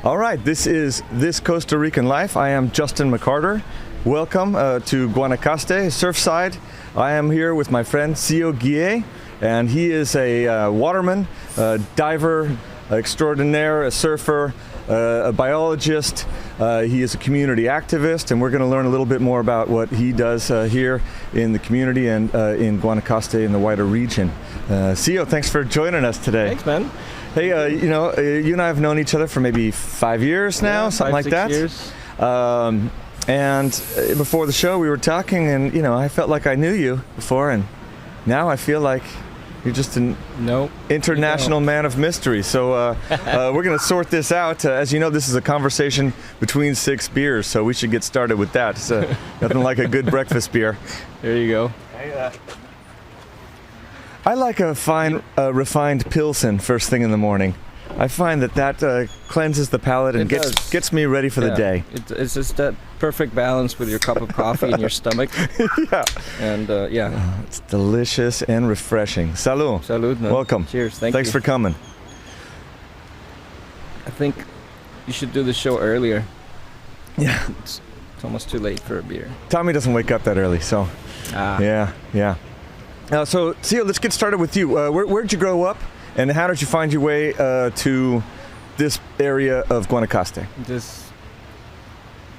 All right, this is This Costa Rican Life. I am Justin McCarter. Welcome to Guanacaste, Surfside. I am here with my friend Sio Guie, and he is a waterman, a diver extraordinaire, a surfer, a biologist. He is a community activist, and we're going to learn a little bit more about what he does here in the community and in Guanacaste in the wider region. Sio, thanks for joining us today. Thanks, man. Hey, you and I have known each other for maybe 5 years now, something like that. 5-6 years. And before the show, we were talking, and I felt like I knew you before, and now I feel like you're just an international man of mystery. So we're going to sort this out. As you know, this is a conversation between 6 beers, so we should get started with that. It's nothing like a good breakfast beer. There you go. I like a fine, refined Pilsen first thing in the morning. I find that cleanses the palate and gets me ready for the day. It's just that perfect balance with your cup of coffee in your stomach. Yeah. And it's delicious and refreshing. Salud. Salud, man. Welcome. Cheers. Thanks for coming. I think you should do the show earlier. Yeah. It's almost too late for a beer. Tommy doesn't wake up that early, so. Yeah. So, Sio, let's get started with you. Where'd you grow up, and how did you find your way to this area of Guanacaste? This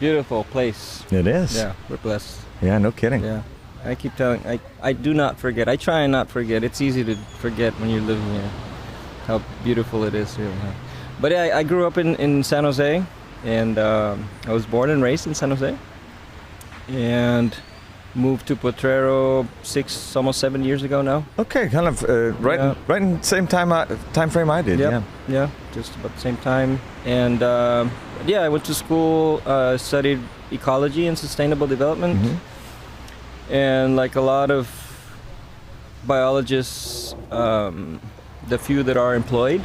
beautiful place. It is. Yeah, we're blessed. Yeah, no kidding. Yeah, I keep telling. I do not forget. I try and not forget. It's easy to forget when you're living here, how beautiful it is here. But yeah, I grew up in San Jose, and I was born and raised in San Jose, and moved to Potrero almost 7 years ago now. Okay, kind of right in the same time frame I did. Yep. Yeah, just about the same time. And I went to school, studied ecology and sustainable development. Mm-hmm. And like a lot of biologists, the few that are employed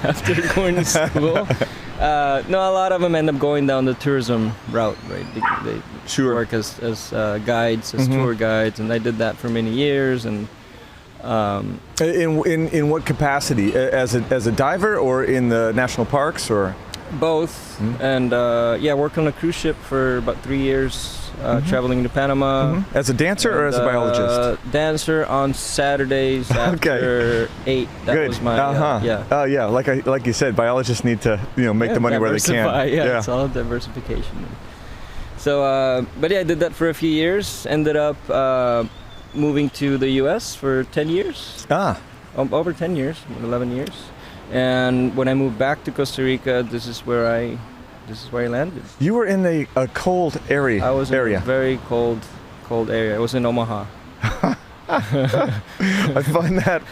after going to school, a lot of them end up going down the tourism route, right? They work as guides, as tour guides, and I did that for many years. And in what capacity? As a diver, or in the national parks, or both? Mm-hmm. And worked on a cruise ship for about 3 years, traveling to Panama. Mm-hmm. As a dancer or as a biologist? Dancer on Saturdays after 8. That was my like you said, biologists need to make the money where they can. Yeah, it's all diversification. So, but I did that for a few years. Ended up moving to the U.S. for 10 years. Over 10 years, 11 years. And when I moved back to Costa Rica, this is where I landed. You were in a cold area. I was in a very cold area. I was in Omaha. I find that,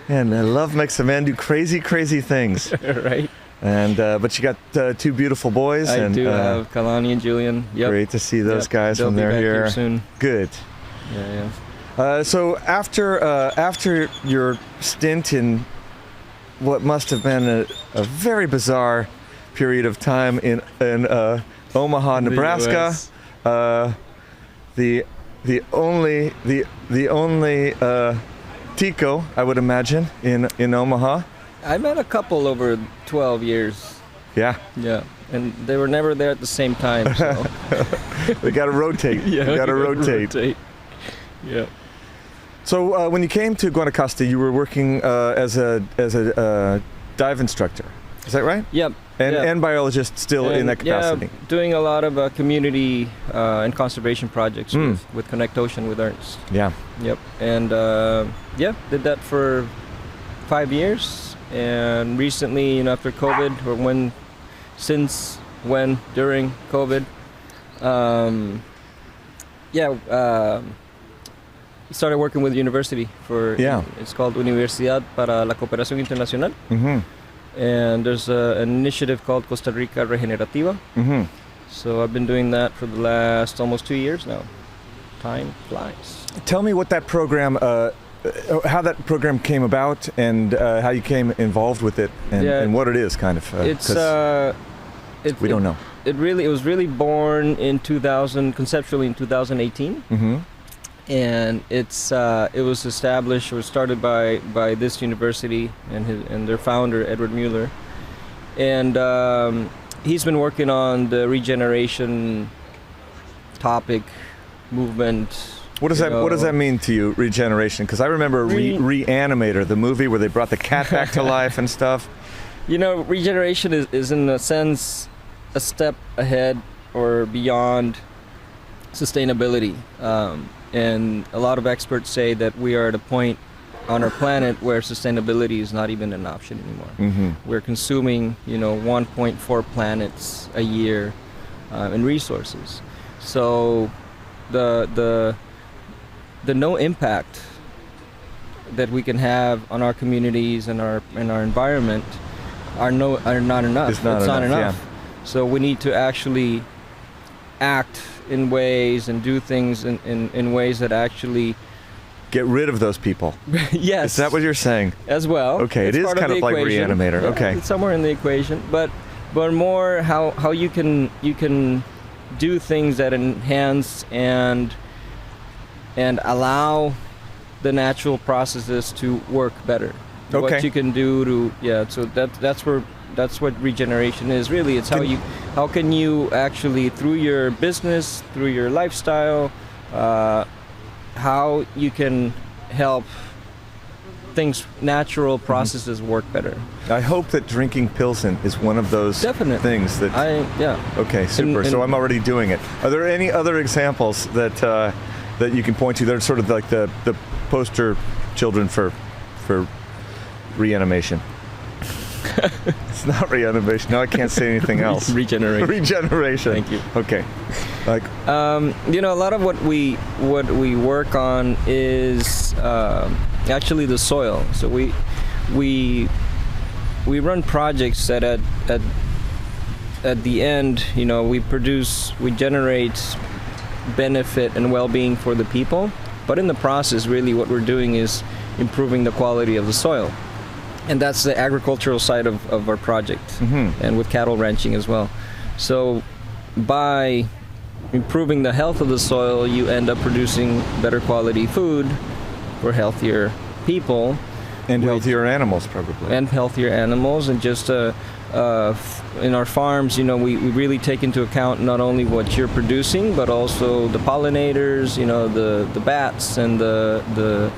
man, love makes a man do crazy things. Right. And but you got 2 beautiful boys. I do have Kalani and Julian. Yep. Great to see those guys when they're here. They'll be back here soon. Good. Yeah. So after your stint in what must have been a very bizarre period of time in Omaha, Nebraska, the only Tico, I would imagine, in Omaha. I met a couple over 12 years. Yeah. Yeah, and they were never there at the same time. So. They got to rotate. Yeah, got to rotate. Yeah. So when you came to Guanacaste, you were working as a dive instructor. Is that right? Yep. And biologist still in that capacity. Yeah, doing a lot of community and conservation projects with Connect Ocean with Ernst. Yeah. Yep. And did that for 5 years. And recently, after COVID, or during COVID, started working with the university it's called Universidad para la Cooperación Internacional. Mm-hmm. And there's an initiative called Costa Rica regenerative. Mm-hmm. So I've been doing that for the last almost 2 years now. Time flies. Tell me what that program, how that program came about, and how you came involved with it, and what it is, kind of. We don't know. It was really born in conceptually in 2018. Mm-hmm. And it was established or started by this university and their founder Edward Mueller, And he's been working on the regeneration topic, movement. What does that mean to you, regeneration? Because I remember Reanimator, the movie where they brought the cat back to life and stuff. Regeneration is in a sense a step ahead or beyond sustainability. And a lot of experts say that we are at a point on our planet where sustainability is not even an option anymore. Mm-hmm. We're consuming, 1.4 planets a year in resources. So the no impact that we can have on our communities and our environment are not enough. It's not enough. Yeah. So we need to actually act in ways and do things in ways that actually get rid of those people. Yes. Is that what you're saying? As well. Okay, it's kind of like Reanimator. Yeah, okay. It's somewhere in the equation, but more how you can do things that enhance and allow the natural processes to work better. Okay. What you can do so that's what regeneration is really. It's how can you actually, through your business, through your lifestyle, how you can help natural processes work better. I hope that drinking Pilsen is one of those things that... Okay, super. So I'm already doing it. Are there any other examples that you can point to that are sort of like the poster children for reanimation? It's not reanimation. No, I can't say anything else. Regeneration. Thank you. Okay. A lot of what we work on is actually the soil. So we run projects that at the end, we generate benefit and well-being for the people, but in the process, really what we're doing is improving the quality of the soil. And that's the agricultural side of our project, and with cattle ranching as well. So by improving the health of the soil, you end up producing better quality food for healthier people. And healthier animals, probably. And healthier animals. And just in our farms, we really take into account not only what you're producing, but also the pollinators, the bats and the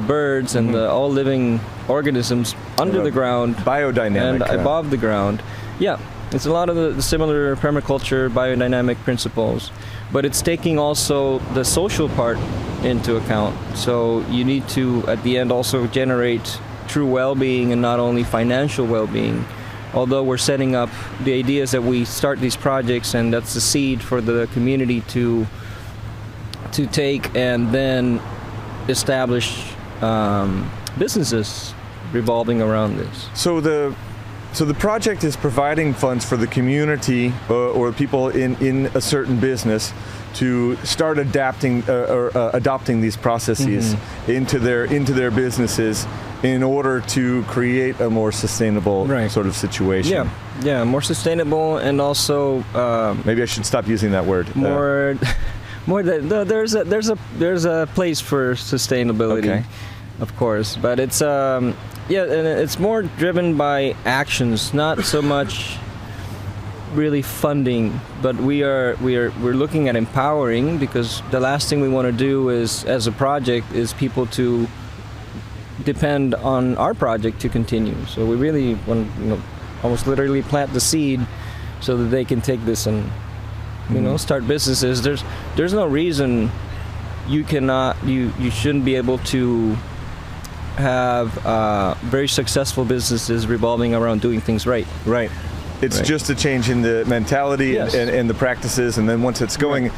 birds and all living organisms under the ground, biodynamic, and above the ground. Yeah, it's a lot of the similar permaculture biodynamic principles, but it's taking also the social part into account. So you need to, at the end, also generate true well-being and not only financial well-being. Although we're setting up the ideas that we start these projects, and that's the seed for the community to take and then establish businesses revolving around this. So the project is providing funds for the community or people in a certain business to start adapting or adopting these processes into their businesses in order to create a more sustainable sort of situation. Yeah, more sustainable, and also maybe I should stop using that word. There's a place for sustainability, of course, but it's and it's more driven by actions, not so much really funding, but we're looking at empowering, because the last thing we want to do is, as a project, is people to depend on our project to continue. So we really want to, almost literally plant the seed so that they can take this and start businesses. There's no reason you shouldn't be able to have very successul businesses revolving around doing things right. Right. It's just a change in the mentality and the practices, and then once it's going,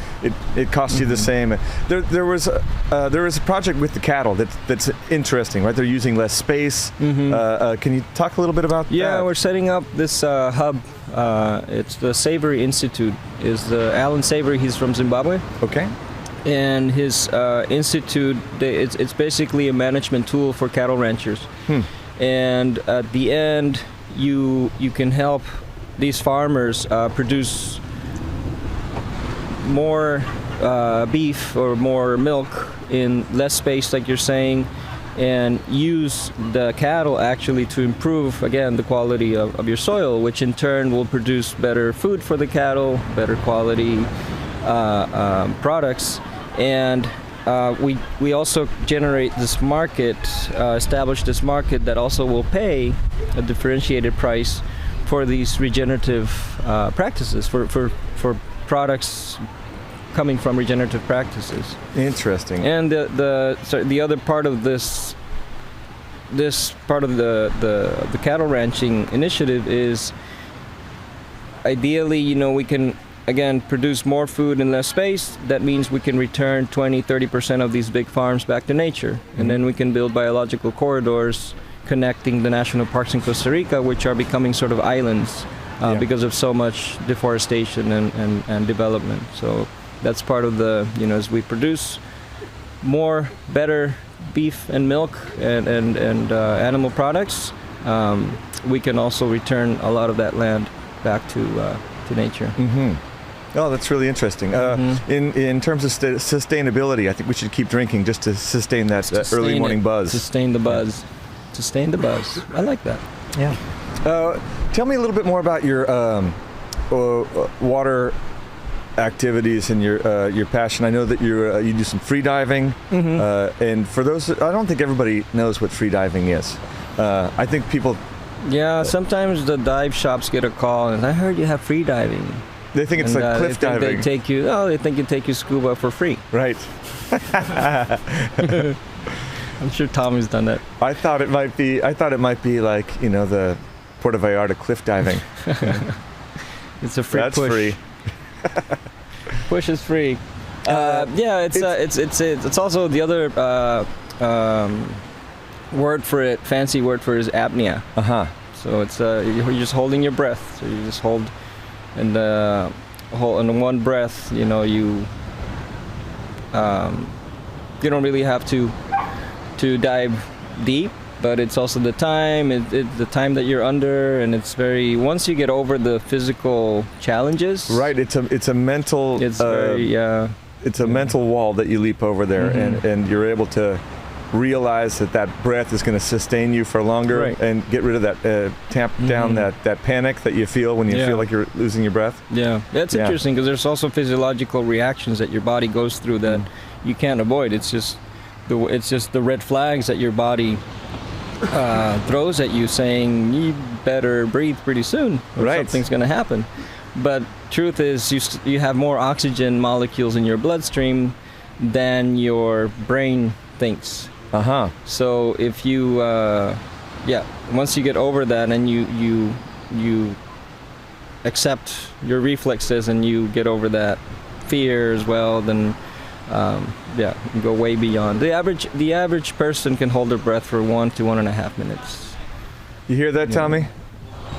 it costs you the same. There was a project with the cattle that's interesting, right? They're using less space. Can you talk a little bit about that? Yeah, we're setting up this hub. It's the Savory Institute. Alan Savory? He's from Zimbabwe. Okay. And his institute, it's basically a management tool for cattle ranchers. And at the end, you can help these farmers produce more beef or more milk in less space, like you're saying, and use the cattle actually to improve, again, the quality of your soil, which in turn will produce better food for the cattle, better quality products. And we also generate this market, establish this market that also will pay a differentiated price for these regenerative practices, for products coming from regenerative practices. Interesting. And the other part of this part of the cattle ranching initiative is, ideally, we can again produce more food in less space. That means we can return 20-30% of these big farms back to nature, and then we can build biological corridors connecting the national parks in Costa Rica, which are becoming sort of islands because of so much deforestation and development. So that's part of the, as we produce more, better beef and milk and animal products, we can also return a lot of that land back to nature. Oh, that's really interesting. In terms of sustainability, I think we should keep drinking just to sustain that early morning buzz. Sustain the buzz. Sustain the buzz. I like that. Yeah. Tell me a little bit more about your water activities and your passion. I know that you do some free diving, and for those, I don't think everybody knows what free diving is. I think people. Yeah, sometimes the dive shops get a call, and I heard you have free diving. They think it's like cliff diving. They take you. Oh, they think you take you scuba for free. Right. I'm sure Tommy's done that. I thought it might be like the Puerto Vallarta cliff diving. It's a free push. That's free. Push is free. It's also the other word for it. Fancy word for it is apnea. So it's you're just holding your breath. So you just hold, and in one breath, you don't really have to dive deep, but it's also the time, the time that you're under, and it's very, once you get over the physical challenges. Right, it's a mental. It's it's a mental wall that you leap over there, and you're able to realize that breath is going to sustain you for longer, and get rid of that, tamp down that panic that you feel when you feel like you're losing your breath. Yeah, that's interesting, because there's also physiological reactions that your body goes through that you can't avoid. It's just the red flags that your body throws at you, saying you better breathe pretty soon, or something's going to happen. But truth is, you have more oxygen molecules in your bloodstream than your brain thinks. So if you, once you get over that and you accept your reflexes and you get over that fear as well, then you go way beyond. The average person can hold their breath for 1 to 1.5 minutes. You hear that, Tommy?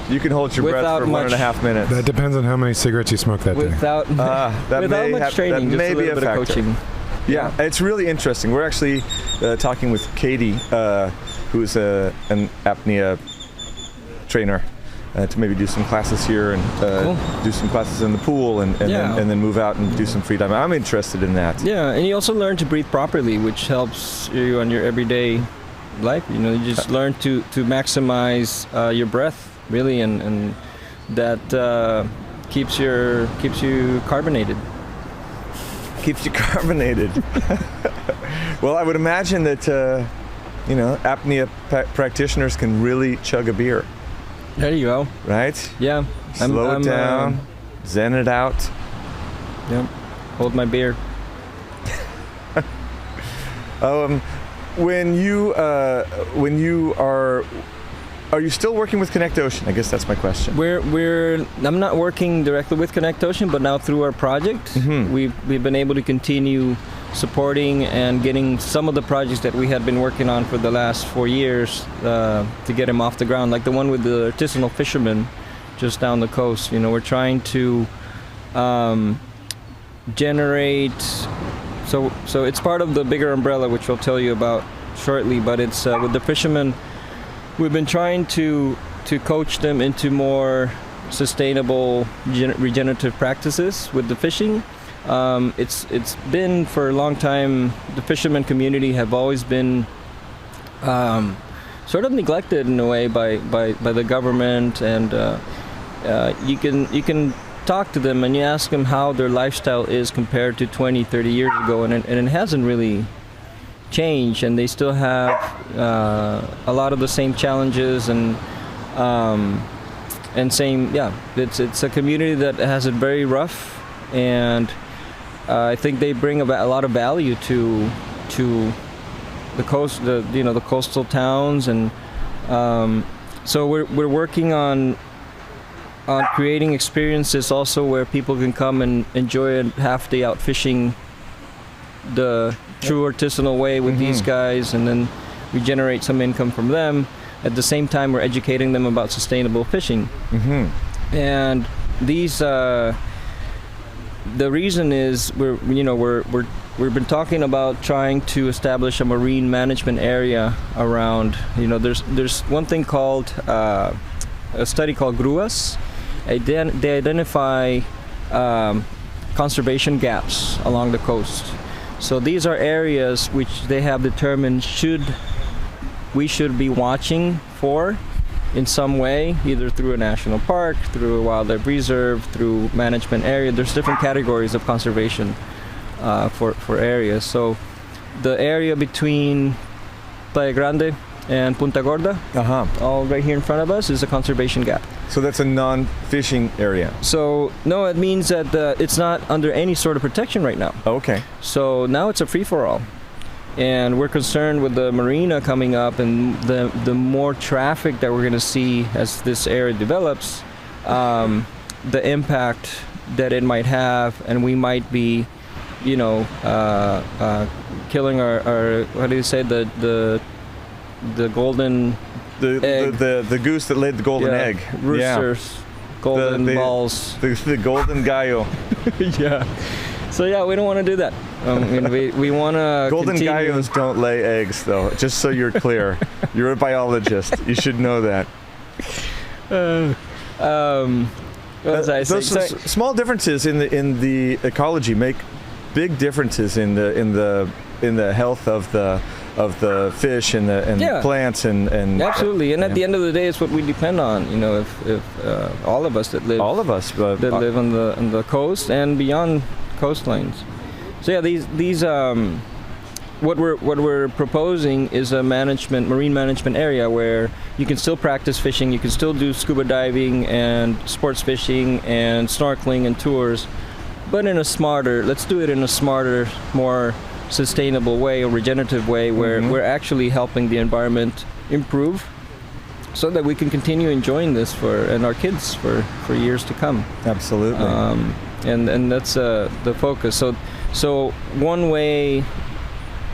You can hold your breath for 1.5 minutes. That depends on how many cigarettes you smoke that day. Without much training, just a little bit of coaching. Yeah, it's really interesting. We're actually talking with Katie, who's an apnea trainer, to maybe do some classes here and do some classes in the pool and then move out and do some free diving. I'm interested in that. Yeah, and you also learn to breathe properly, which helps you on your everyday life. You just learn to maximize your breath, really, and that keeps you carbonated. Keeps you carbonated. Well, I would imagine that apnea practitioners can really chug a beer. There you go. Right? Yeah. Slow it down, zen it out. Yep. Hold my beer. When you are you still working with Connect Ocean? I guess that's my question. I'm not working directly with Connect Ocean, but now through our project, we've been able to continue supporting and getting some of the projects that we had been working on for the last 4 years to get them off the ground, like the one with the artisanal fishermen just down the coast. We're trying to generate. So it's part of the bigger umbrella, which we'll tell you about shortly. But it's with the fishermen. We've been trying to coach them into more sustainable regenerative practices with the fishing. It's been for a long time, the fisherman community have always been sort of neglected in a way by the government, and you can talk to them and you ask them how their lifestyle is compared to 20, 30 years ago, and it hasn't really changed, and they still have a lot of the same challenges and same, it's a community that has it very rough, and I think they bring a lot of value to the coast, the coastal towns, and so we're working on creating experiences also where people can come and enjoy a half day out fishing the true artisanal way with these guys, and then we generate some income from them. At the same time, we're educating them about sustainable fishing. And these the reason is we've been talking about trying to establish a marine management area around. There's one thing called a study called gruas. They identify conservation gaps along the coast. So these are areas which they have determined we should be watching for in some way, either through a national park, through a wildlife reserve, through management area. There's different categories of conservation for areas. So the area between Playa Grande and Punta Gorda, all right here in front of us, is a conservation gap. So that's a non-fishing area. So no, it means that it's not under any sort of protection right now. Okay. So now it's a free-for-all, and we're concerned with the marina coming up, and the more traffic that we're going to see as this area develops, the impact that it might have, and we might be, killing our what do you say, the golden egg. The goose that laid the golden egg. Roosters, golden balls. The golden gallo. Yeah. So we don't want to do that. We want to. Golden gallos don't lay eggs, though. Just so you're clear, you're a biologist. You should know that. What was I saying? Those small differences in the ecology make big differences in the health of the fish and the plants and absolutely. And at the end of the day, it's what we depend on. If all of us that live on the coast and beyond coastlines. So these what we're proposing is a marine management area where you can still practice fishing, you can still do scuba diving and sports fishing and snorkeling and tours, but let's do it in a smarter, more sustainable way, or regenerative way, where we're actually helping the environment improve, so that we can continue enjoying this and our kids for years to come. Absolutely. And that's the focus. So one way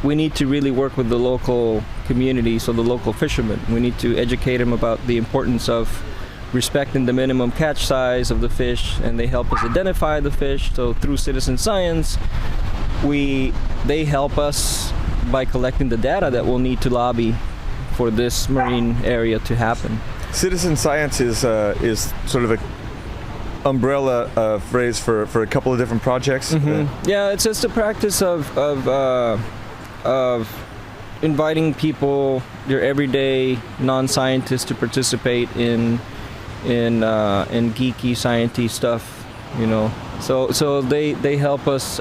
we need to really work with the local community, so the local fishermen. We need to educate them about the importance of respecting the minimum catch size of the fish, and they help us identify the fish. So through citizen science, they help us by collecting the data that we'll need to lobby for this marine area to happen. Citizen science is sort of a umbrella phrase for a couple of different projects. Yeah, it's just a practice of inviting people, your everyday non-scientists, to participate in geeky sciencey stuff. So they help us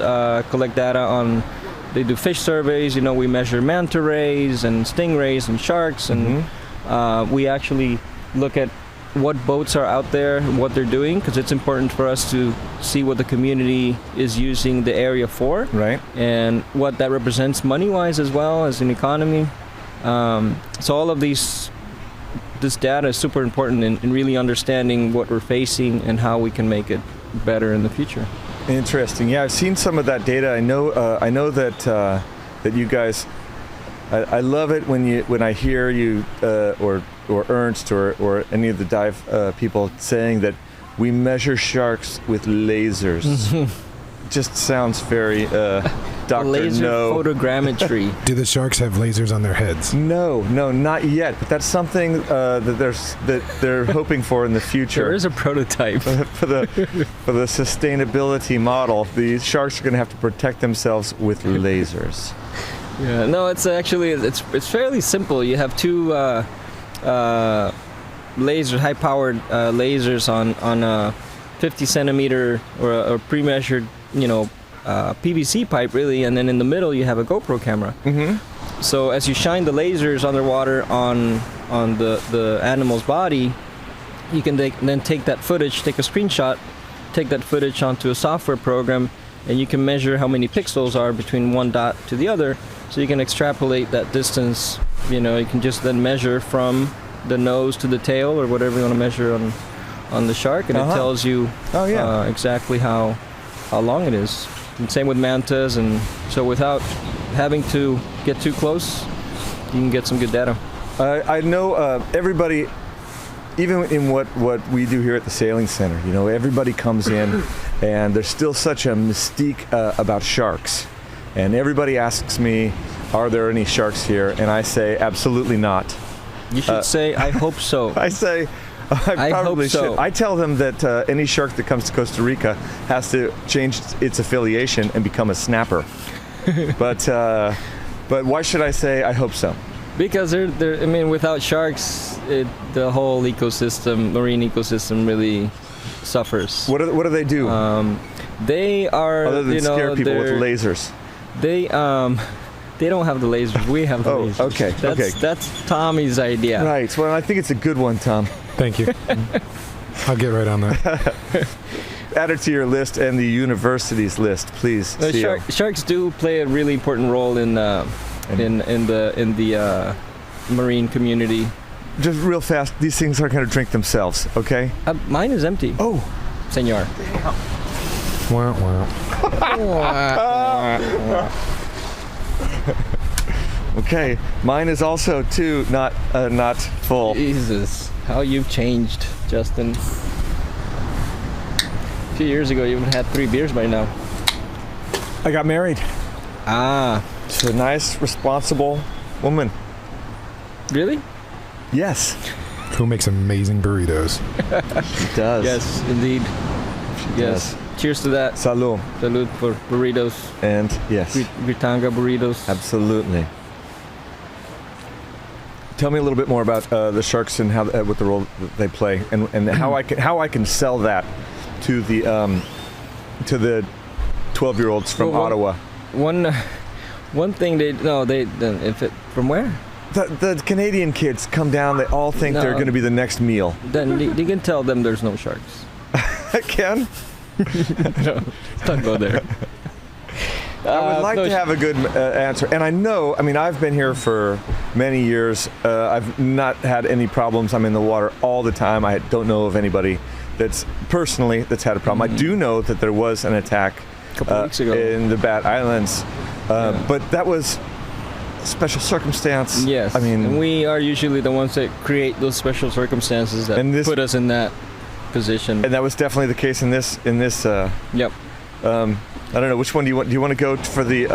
collect data on. They do fish surveys. We measure manta rays and stingrays and sharks, and we actually look at what boats are out there, what they're doing, because it's important for us to see what the community is using the area for, right? And what that represents money-wise as well as an economy. So all of this data is super important in really understanding what we're facing and how we can make it better in the future. Interesting. Yeah, I've seen some of that data. I know that you guys. I love it when I hear you or Ernst or any of the dive people saying that we measure sharks with lasers. Just sounds very Dr. Laser No. photogrammetry. Do the sharks have lasers on their heads? No, not yet. But that's something that they're hoping for in the future. There is a prototype for the sustainability model. The sharks are going to have to protect themselves with lasers. Yeah, no, it's actually it's fairly simple. You have two high-powered lasers on a 50 centimeter or a pre-measured, PVC pipe, really, and then in the middle you have a GoPro camera. Mm-hmm. So as you shine the lasers underwater on the animal's body, you can then take that footage, take a screenshot, take that footage onto a software program, and you can measure how many pixels are between one dot to the other, so you can extrapolate that distance. You can just then measure from the nose to the tail, or whatever you want to measure on the shark, and it tells you exactly how long it is. And same with mantas, and so without having to get too close, you can get some good data. I know everybody, even in what we do here at the Sailing Center, everybody comes in and there's still such a mystique about sharks. And everybody asks me, are there any sharks here? And I say, absolutely not. You should say, I hope so. I say, I probably hope so. should. I tell them that any shark that comes to Costa Rica has to change its affiliation and become a snapper. But why should I say I hope so? Because without sharks, the whole ecosystem, marine ecosystem, really suffers. What do they do? They are, other than scare people with lasers. They don't have the lasers. We have the lasers. Okay. That's Tommy's idea. Right. Well, I think it's a good one, Tom. Thank you. I'll get right on that. Add it to your list and the university's list, please. Sharks do play a really important role in the marine community. Just real fast, these things aren't going to drink themselves, okay? Mine is empty. Oh, senor. Wah, wah. Okay, mine is also too not full. Jesus, how you've changed, Justin. A few years ago, you would have had 3 beers by now. I got married. She's a nice, responsible woman. Really? Yes. Who makes amazing burritos. She does. Yes, indeed. Yes. Cheers to that. Salud. Salud for burritos. And yes. Gritanga burritos. Absolutely. Tell me a little bit more about the sharks and how what the role that they play, and how I can sell that to the 12-year-olds from Ottawa. One thing from where? The Canadian kids come down. They all think they're going to be the next meal. Then you can tell them there's no sharks. I can. No, don't go there. I would like to have a good answer. And I've been here for many years. I've not had any problems. I'm in the water all the time. I don't know of anybody that's had a problem. I do know that there was an attack a couple weeks ago in the Bat Islands, but that was a special circumstance. Yes. And we are usually the ones that create those special circumstances that put us in that position. And that was definitely the case in this. Yep. I don't know, which one do you want? Do you want to go for the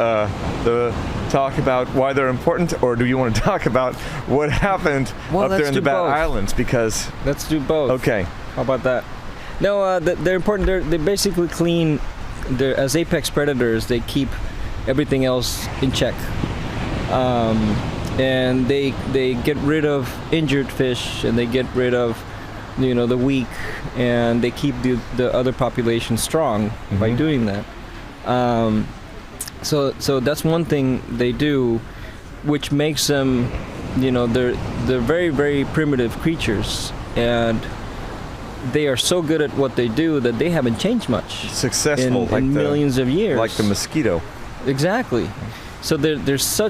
talk about why they're important, or do you want to talk about what happened up there in the Bat Islands? Because let's do both. Okay. How about that? No, they're important. They basically clean. As apex predators, they keep everything else in check, and they get rid of injured fish, and they get rid of the weak, and they keep the other population strong by doing that. So that's one thing they do, which makes them, they're very, very primitive creatures, and they are so good at what they do that they haven't changed much. Successful in millions of years. Like the mosquito. Exactly. So they're so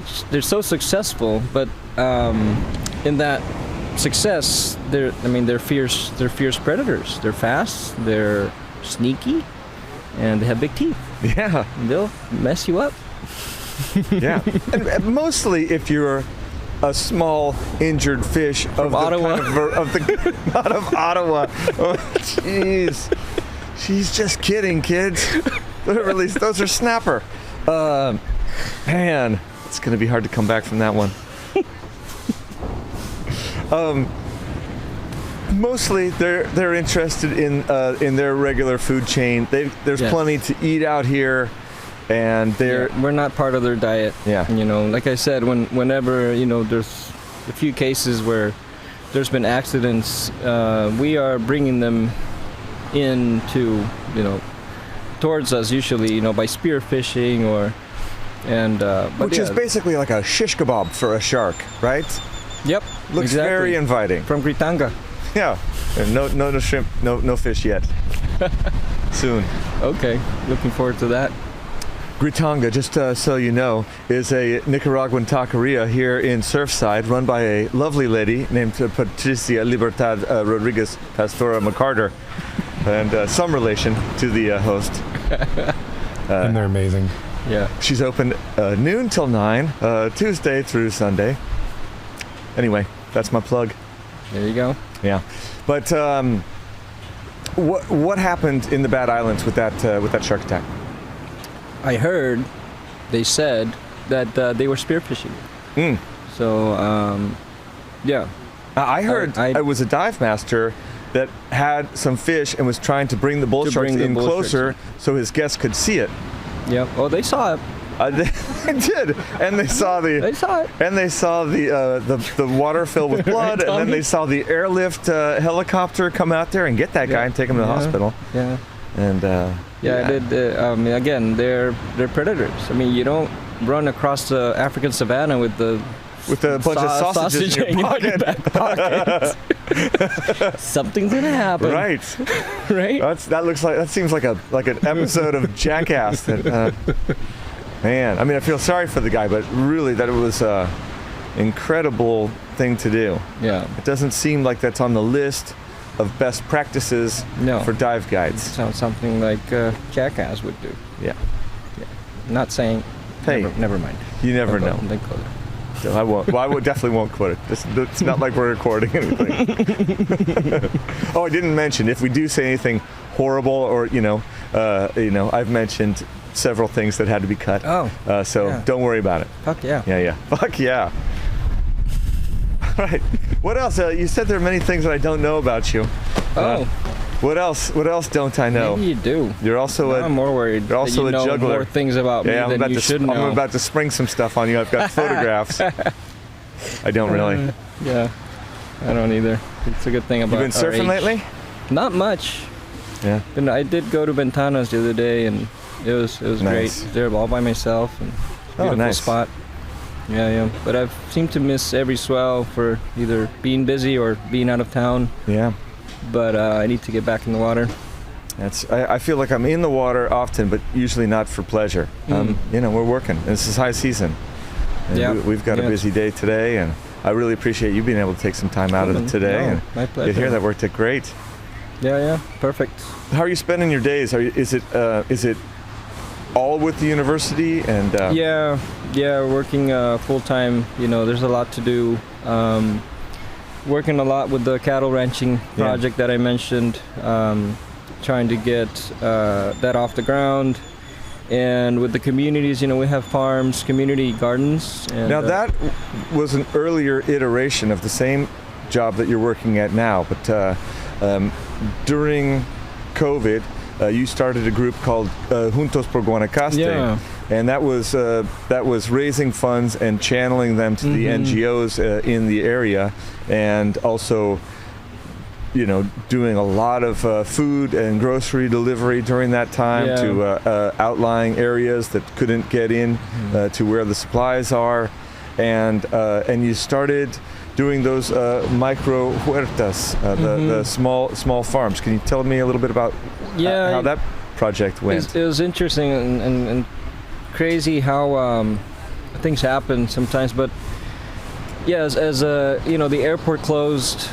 successful, but in that success, they're fierce predators. They're fast, they're sneaky, and they have big teeth. Yeah. And they'll mess you up. Yeah. And mostly if you're a small injured fish from Ottawa. Not of Ottawa. Oh, jeez. She's just kidding, kids. Those are snapper. Man, it's going to be hard to come back from that one. Mostly, they're interested in their regular food chain. There's plenty to eat out here. and we're not part of their diet. Yeah. You know, like I said, whenever, you know, there's a few cases where there's been accidents, we are bringing them into, you know, towards us usually, you know, by spear fishing which is basically like a shish kebab for a shark, right? Yep. Looks exactly. very inviting. From Gritanga. Yeah. And no shrimp, no fish yet. Soon. Okay. Looking forward to that. Gritanga, just so you know, is a Nicaraguan taqueria here in Surfside, run by a lovely lady named Patricia Libertad Rodriguez Pastora McCarter, and some relation to the host. And they're amazing. Yeah. She's open noon till 9, Tuesday through Sunday. Anyway, that's my plug. There you go. Yeah, but what happened in the Bad Islands with that shark attack? I heard they said that they were spearfishing. So, yeah. I heard I was a dive master that had some fish and was trying to bring the bull sharks in closer so his guests could see it. Yeah. Oh, they saw it. They did, and they saw the. They saw it. And they saw the water filled with blood, and then they saw the airlift helicopter come out there and get that guy and take him to the hospital. Yeah. And I did. Again, they're predators. I mean, you don't run across the African savannah with a bunch of sausages in your pocket. back pocket. Something's gonna happen. Right. Right. That seems like an episode of Jackass. That, man, I mean, I feel sorry for the guy, but really, that was an incredible thing to do. Yeah. It doesn't seem like that's on the list of best practices for dive guides. Sounds something like Jackass would do. Yeah. Not saying. Hey, never mind. You never know. Don't quote it. So I won't. Well, I definitely won't quote it. It's not like we're recording anything. Oh, I didn't mention, if we do say anything horrible or I've mentioned several things that had to be cut. Oh. So don't worry about it. Fuck yeah. Yeah. Fuck yeah. All right. What else? You said there are many things that I don't know about you. What else? What else don't I know? Maybe you do. You're also I'm more worried. You're also that you a juggler. Know more things about me than you should know. I'm about to spring some stuff on you. I've got photographs. I don't really. Yeah. I don't either. It's a good thing about. You've been surfing lately? Not much. Yeah. And I did go to Ventanas the other day, and it was nice. great. There all by myself, and beautiful nice spot. Yeah. But I've seemed to miss every swell for either being busy or being out of town. Yeah. But I need to get back in the water. I feel like I'm in the water often, but usually not for pleasure. We're working. This is high season. And we've got a busy day today, and I really appreciate you being able to take some time out of it today. And my pleasure. Get here. That worked out great. Yeah. Perfect. How are you spending your days? Is it all with the university? And Yeah, working full time. You know, there's a lot to do. Working a lot with the cattle ranching project that I mentioned, trying to get that off the ground, and with the communities, we have farms, community gardens. And, now that was an earlier iteration of the same job that you're working at now, but during COVID, you started a group called Juntos por Guanacaste. And that was raising funds and channeling them to the NGOs in the area, and also, doing a lot of food and grocery delivery during that time to outlying areas that couldn't get in to where the supplies are, and you started doing those micro huertas, the small farms. Can you tell me a little bit about how that project went? It was interesting and crazy how things happen sometimes, but as the airport closed,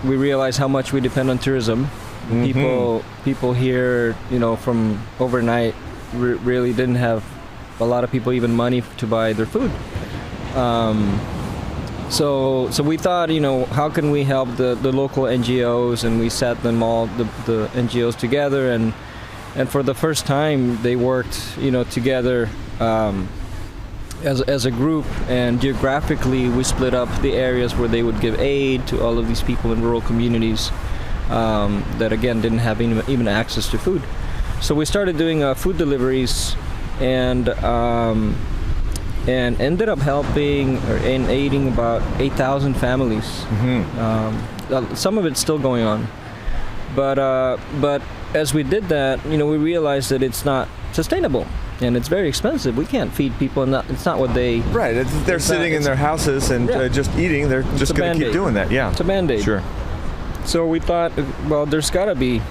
we realized how much we depend on tourism. People here, from overnight, really didn't have a lot of people even money to buy their food. So we thought, how can we help the local NGOs, and we sat them all, the NGOs together, and for the first time they worked, together as a group, and geographically we split up the areas where they would give aid to all of these people in rural communities that again didn't have even access to food. So we started doing food deliveries, and ended up helping and aiding about 8,000 families. Some of it's still going on, but as we did that, we realized that it's not sustainable. And it's very expensive. We can't feed people, and it's not what they... Right, they're sitting in their houses and just eating. They're just going to keep doing that, yeah. It's a Band-Aid. Sure. So we thought, well, there's got to be,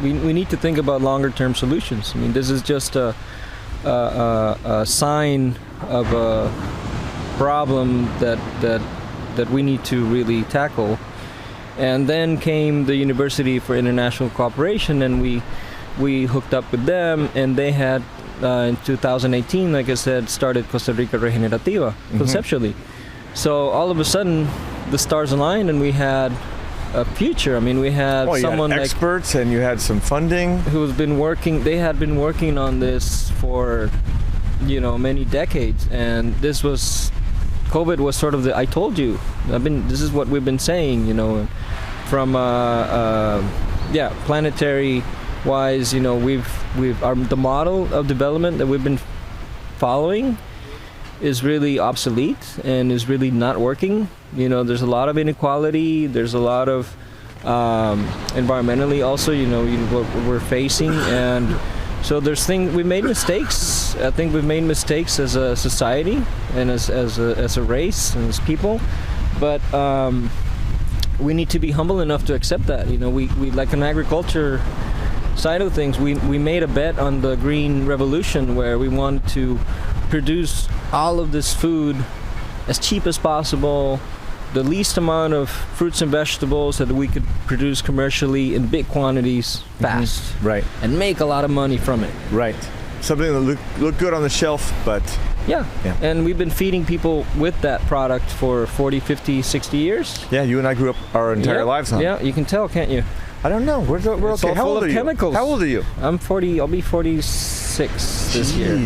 we need to think about longer-term solutions. I mean, this is just a sign of a problem that we need to really tackle. And then came the University for International Cooperation, and we hooked up with them, and they had in 2018, like I said, started Costa Rica Regenerativa conceptually. So all of a sudden the stars aligned, and we had a future. I mean, we had someone you had experts, and you had some funding who's been working. They had been working on this for many decades, and this was COVID was sort of the I told you. This is what we've been saying, from planetary wise, the model of development that we've been following is really obsolete and is really not working. There's a lot of inequality. There's a lot of environmentally also, what we're facing, and so we made mistakes. I think we've made mistakes as a society and as a race and as people, but we need to be humble enough to accept that. We like an agriculture side of things, we made a bet on the green revolution, where we wanted to produce all of this food as cheap as possible, the least amount of fruits and vegetables that we could produce commercially in big quantities fast, right, and make a lot of money from it. Right, something that look good on the shelf, but yeah. And we've been feeding people with that product for 40, 50, 60 years. Yeah, you and I grew up our entire lives on it. Yeah, you can tell, can't you? I don't know. We're it's okay. How old are you? Chemicals. How old are you? I'm 40. I'll be 46 this year.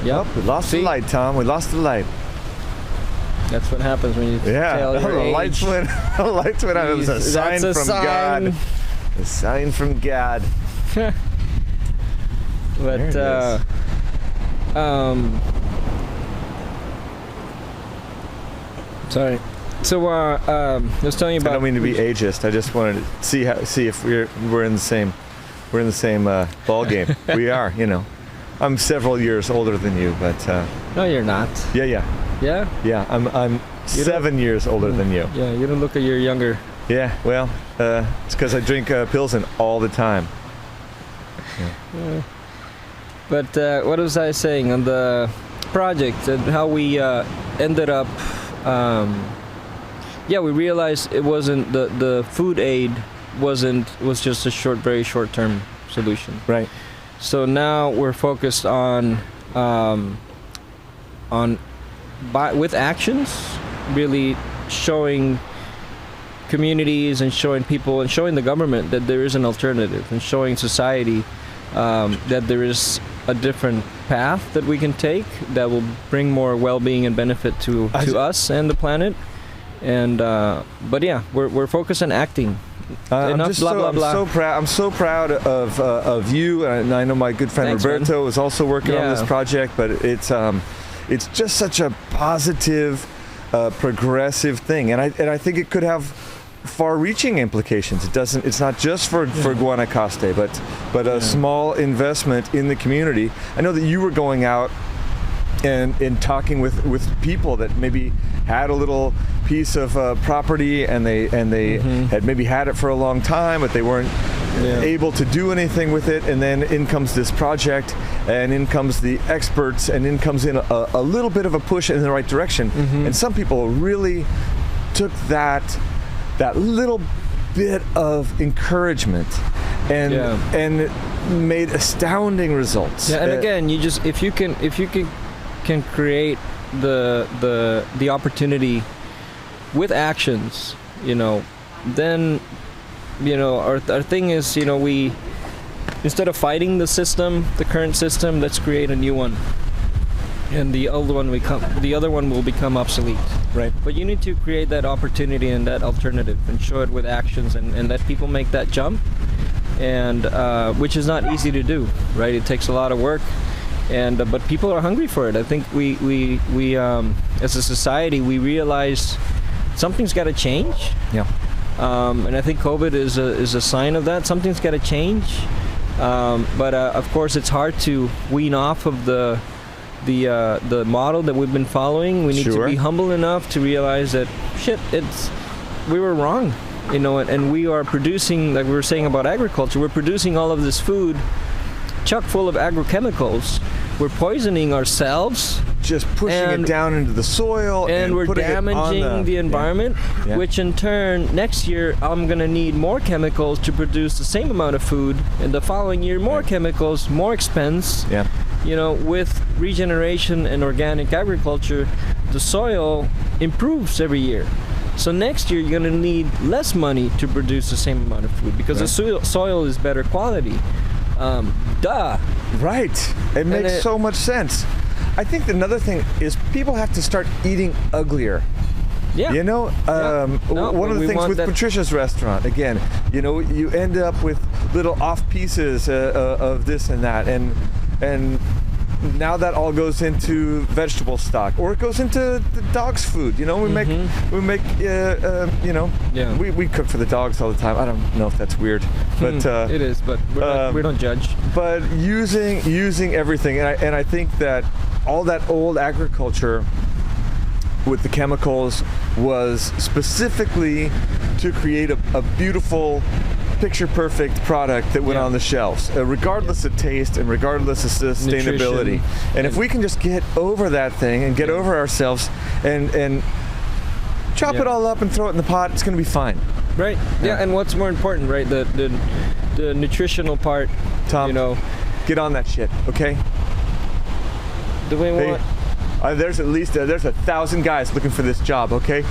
Yep. We lost the light, Tom. We lost the light. That's what happens when you tell your the age. lights went. The lights went out. It was a sign from God. A sign from God. But sorry. So I was telling you about. I don't mean to be ageist. I just wanted to see if we're in the same ball game. We are, I'm several years older than you, but no, you're not. Yeah. I'm 7 years older than you. Yeah, you don't look like you're younger. Yeah, well, it's because I drink Pilsen all the time. Yeah. But what was I saying on the project and how we ended up? We realized it wasn't the food aid was just a very short term solution. Right. So now we're focused on with actions, really showing communities and showing people and showing the government that there is an alternative, and showing society that there is a different path that we can take that will bring more well-being and benefit to us and the planet. And but yeah, we're focused on acting. I'm so proud of you, and I know my good friend Roberto is also working on this project. But it's just such a positive, progressive thing, and I think it could have far-reaching implications. It's not just for Guanacaste, but a small investment in the community. I know that you were going out and talking with people that maybe had a little piece of property, and they had maybe had it for a long time, but they weren't able to do anything with it. And then in comes this project, and in comes the experts, and in comes in a little bit of a push in the right direction. And some people really took that little bit of encouragement and made astounding resuls. Yeah, and again, if you can create the opportunity with actions, then our thing is, we, instead of fighting the current system, let's create a new one, and the other one will become obsolete. Right. But you need to create that opportunity and that alternative, and show it with actions, and let people make that jump. and which is not easy to do, right? It takes a lot of work, and but people are hungry for it. I think we as a society, we realize something's got to change. Yeah. And I think COVID is a sign of that. Something's got to change. But of course, it's hard to wean off of the model that we've been following. We need to be humble enough to realize that we were wrong, you know, and we are producing, like we were saying about agriculture, we're producing all of this food chock full of agrochemicals. We're poisoning ourselves, just pushing it down into the soil, and we're damaging the environment, which in turn, next year, I'm going to need more chemicals to produce the same amount of food, and the following year, more chemicals, more expense. Yeah. You know, with regeneration and organic agriculture, the soil improves every year. So next year, you're going to need less money to produce the same amount of food because the soil is better quality. Duh. Right. It makes so much sense. I think another thing is people have to start eating uglier. Yeah. You know, one of the things with Patricia's restaurant, again, you know, you end up with little off pieces of this and that, and now that all goes into vegetable stock, or it goes into the dog's food. You know, we make, you know, we cook for the dogs all the time. I don't know if that's weird, but it is. But we don't judge. But using everything, and I think that all that old agriculture with the chemicals was specifically to create a beautiful, picture-perfect product that went on the shelves, regardless of taste and regardless of sustainability. And if we can just get over that thing and get over ourselves and chop it all up and throw it in the pot, it's going to be fine. Right. Yeah. And what's more important, right? The nutritional part. Tom, you know, get on that shit, okay? Do we want? There's 1,000 guys looking for this job, okay?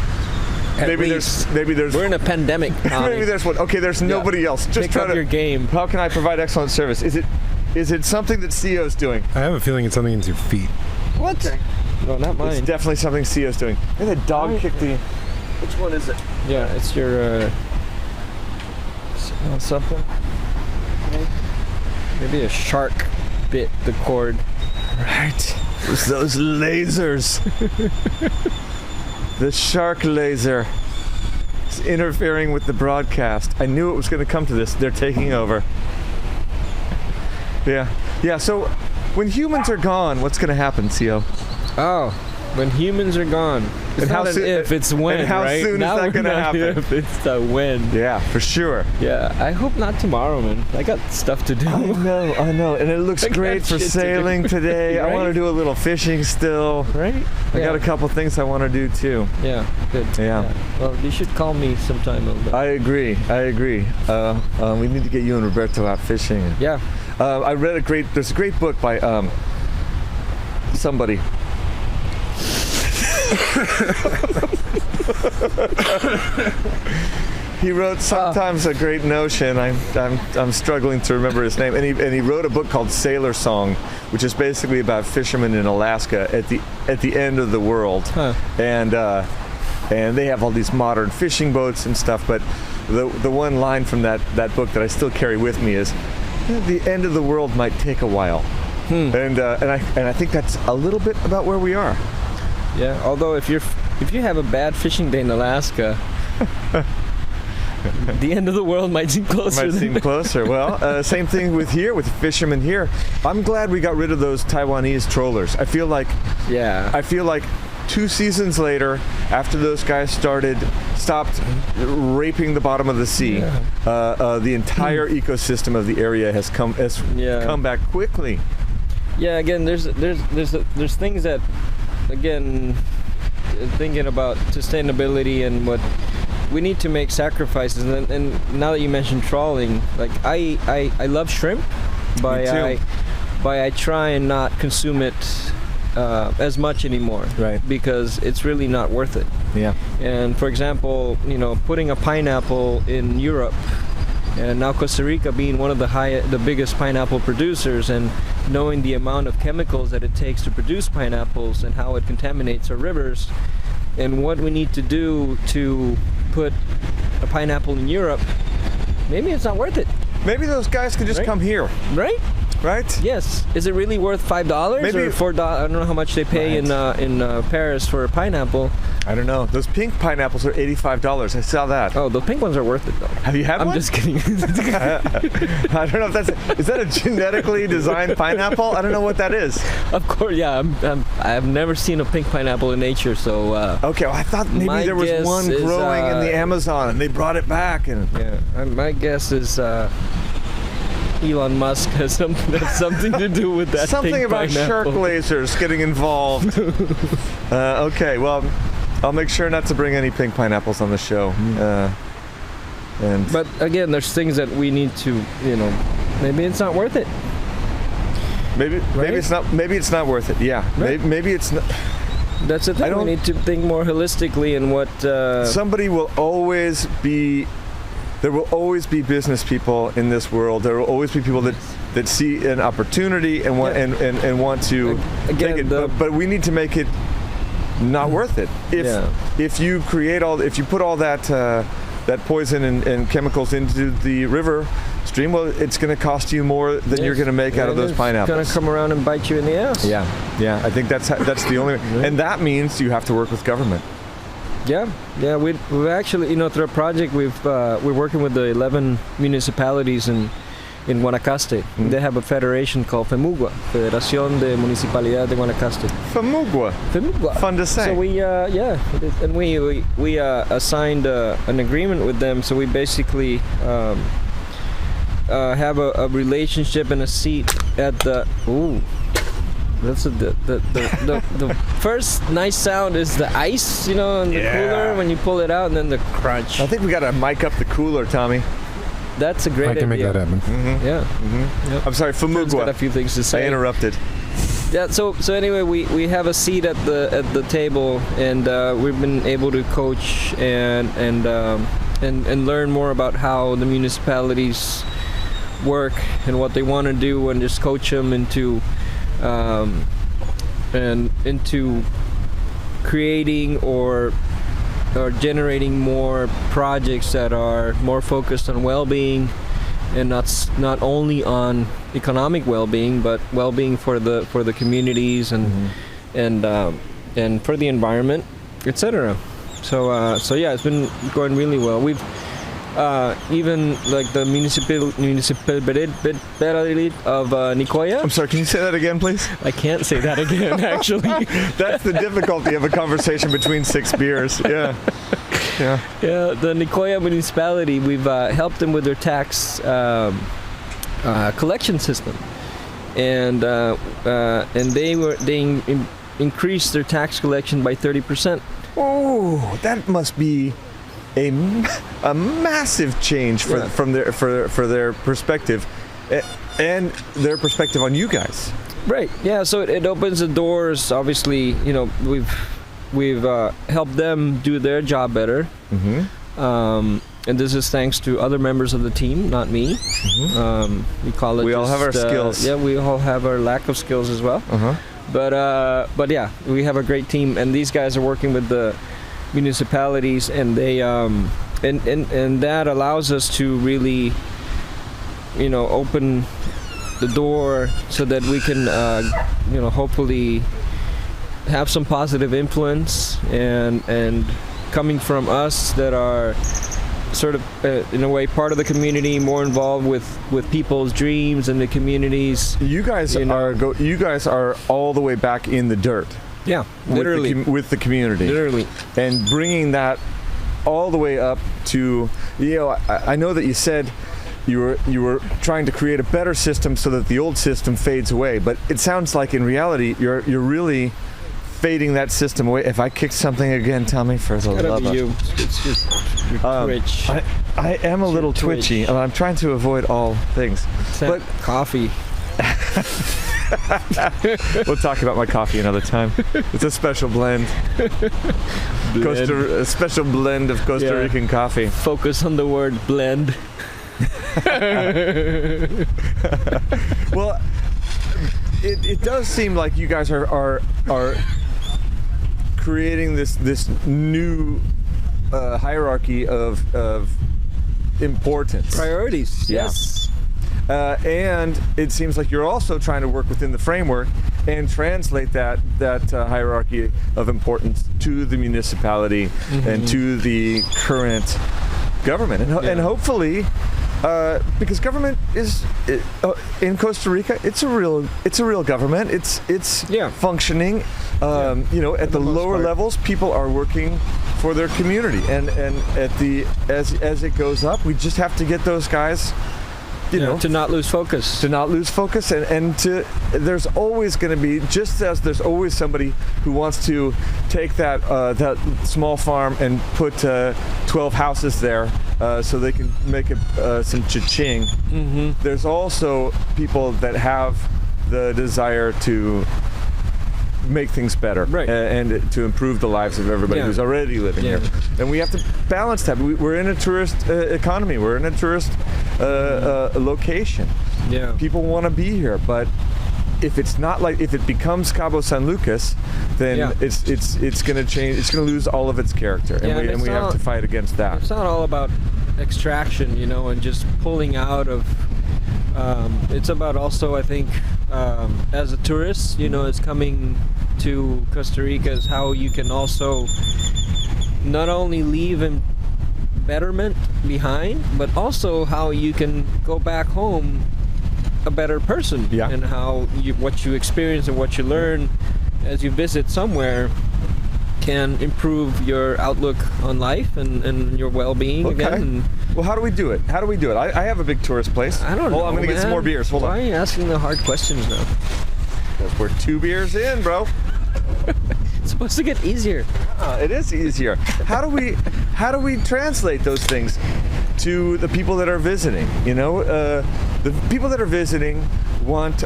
Maybe there's we're in a pandemic. Maybe there's one. Okay, there's nobody else. Just pick up your game. How can I provide excellent service? Is it something that Sio's doing? I have a feeling it's something in your feet. What? No, not mine. It's definitely something Sio's doing. And the dog kicked the. Which one is it? Yeah, it's your. Something. Maybe a shark bit the cord. Right. It was those lasers. The shark laser is interfering with the broadcast. I knew it was going to come to this. They're taking over. Yeah, so when humans are gone, what's going to happen, Sio? Oh, when humans are gone. It's and not how an if, it's when, and how right? soon now is that going to happen? If, it's the when. Yeah, for sure. Yeah, I hope not tomorrow, man. I got stuff to do. I know. And it looks great for sailing today. Right? I want to do a little fishing still. Right? I got a couple things I want to do too. Yeah, good. Yeah. Well, you should call me sometime. I agree. We need to get you and Roberto out fishing. Yeah. I read there's a great book by somebody. He wrote sometimes a great notion. I'm struggling to remember his name, and he wrote a book called Sailor Song, which is basically about fishermen in Alaska at the end of the world, and they have all these modern fishing boats and stuff. But the one line from that book that I still carry with me is, the end of the world might take a while, and I think that's a little bit about where we are. Yeah, although if you have a bad fishing day in Alaska, the end of the world might seem closer. Well, same thing with fishermen here. I'm glad we got rid of those Taiwanese trollers. I feel like 2 seasons later, after those guys stopped raping the bottom of the sea, the entire ecosystem of the area has come back quickly. Yeah, again, there's things that, again, thinking about sustainability and what we need to make sacrifices, and now that you mentioned trawling, like I love shrimp, but I try and not consume it as much anymore, right? Because it's really not worth it. Yeah. And for example, putting a pineapple in Europe, and now Costa Rica being one of the biggest pineapple producers, and knowing the amount of chemicals that it takes to produce pineapples and how it contaminates our rivers, and what we need to do to put a pineapple in Europe, maybe it's not worth it. Maybe those guys could just come here, Right? right? Yes. Is it really worth $5 Maybe or $4? I don't know how much they pay in Paris for a pineapple. I don't know. Those pink pineapples are $85. I saw that. Oh, the pink ones are worth it though. Have you had one? I'm just kidding. I don't know if is that a genetically designed pineapple? I don't know what that is. Of course, yeah. I've never seen a pink pineapple in nature, so. Okay, well, I thought maybe my there was guess one is, growing in the Amazon and they brought it back. And Yeah, my guess is Elon Musk has something to do with that. something pink about shark pineapple. lasers getting involved. Okay, well, I'll make sure not to bring any pink pineapples on the show. But again, there's things that we need to, maybe it's not worth it. maybe it's not worth it. Yeah, Right. maybe it's not. That's the thing. We need to think more holistically in what. Somebody will always be. There will always be business people in this world. There will always be people that see an opportunity and want and want to Again, take it. But we need to make it not worth it. If you put all that poison and chemicals into the river stream, well, it's going to cost you more than you're going to make out of those pineapples. It's going to come around and bite you in the ass. Yeah. I think that's the only way. And that means you have to work with government. Yeah. We've actually, through a project, we're working with the 11 municipalities in Guanacaste. Mm-hmm. They have a federation called FEMUGUA, Federación de Municipalidad de Guanacaste. Famugua. Fun to say. So we, and we assigned an agreement with them. So we basically have a relationship and a seat at the. Ooh. That's the first nice sound is the ice, in the cooler when you pull it out, and then the crunch. I think we got to mic up the cooler, Tommy. That's a great idea. I can make that happen. Mm-hmm. Yeah. Mm-hmm. Yep. I'm sorry, Got a Famugua. few things to say. I interrupted. Yeah. So anyway, we have a seat at the table, and we've been able to coach and learn more about how the municipalities work and what they want to do, and just coach them into creating or generating more projects that are more focused on well-being, and not only on economic well-being, but well-being for the communities and for the environment, etc. So yeah, it's been going really well. We've even like the municipality of Nicoya. I'm sorry, can you say that again, please? I can't say that again, actually. That's the difficulty of a conversation between 6 beers. Yeah. Yeah, the Nicoya municipality, we've helped them with their tax collection system, and they increased their tax collection by 30%. Oh, that must be a massive change from their perspective, and their perspective on you guys. Right. Yeah. So it opens the doors. Obviously, we've helped them do their job better. Mm-hmm. And this is thanks to other members of the team, not me. Mm-hmm. We all have our skills. Yeah, we all have our lack of skills as well. Uh-huh. But yeah, we have a great team, and these guys are working with the municipalities, and they and that allows us to really open the door so that we can hopefully have some positive influence, and coming from us that are sort of in a way part of the community, more involved with people's dreams and the communities. You guys are all the way back in the dirt. Yeah, literally with the community. Literally, and bringing that all the way up to I know that you said you were trying to create a better system so that the old system fades away, but it sounds like in reality you're really fading that system away. If I kick something again, Tommy, for the love of you. It's just your twitch. I am a little twitchy, and I'm trying to avoid all things. But coffee. We'll talk about my coffee another time. It's a special blend. A special blend of Costa Rican coffee. Focus on the word blend. Well, it does seem like you guys are creating this new hierarchy of importance. Priorities. Yeah. Yes. And it seems like you're also trying to work within the framework and translate that hierarchy of importance to the municipality and to the current government, and hopefully, because government is in Costa Rica, it's a real government. It's functioning. At the lower levels, people are working for their community, and as it goes up, we just have to get those guys. To not lose focus. And there's always going to be, just as there's always somebody who wants to take that small farm and put 12 houses there so they can make some cha-ching. There's also people that have the desire to make things better, and to improve the lives of everybody who's already living here. And we have to balance that. We're in a tourist economy. We're in a tourist location. Yeah. People want to be here, but if it becomes Cabo San Lucas, then it's going to change. It's going to lose all of its character, and we have to fight against that. It's not all about extraction, and just pulling out of. It's about also, I think, as a tourist, it's coming to Costa Rica, is how you can also not only leave a betterment behind, but also how you can go back home a better person, and how what you experience and what you learn as you visit somewhere can improve your outlook on life and your well-being again. Well, how do we do it? I have a big tourist place. I don't know. I'm going to get some more beers. Hold on. Why are you asking the hard questions now? Because we're 2 beers in, bro. It's supposed to get easier. It is easier. How do we translate those things to the people that are visiting? The people that are visiting want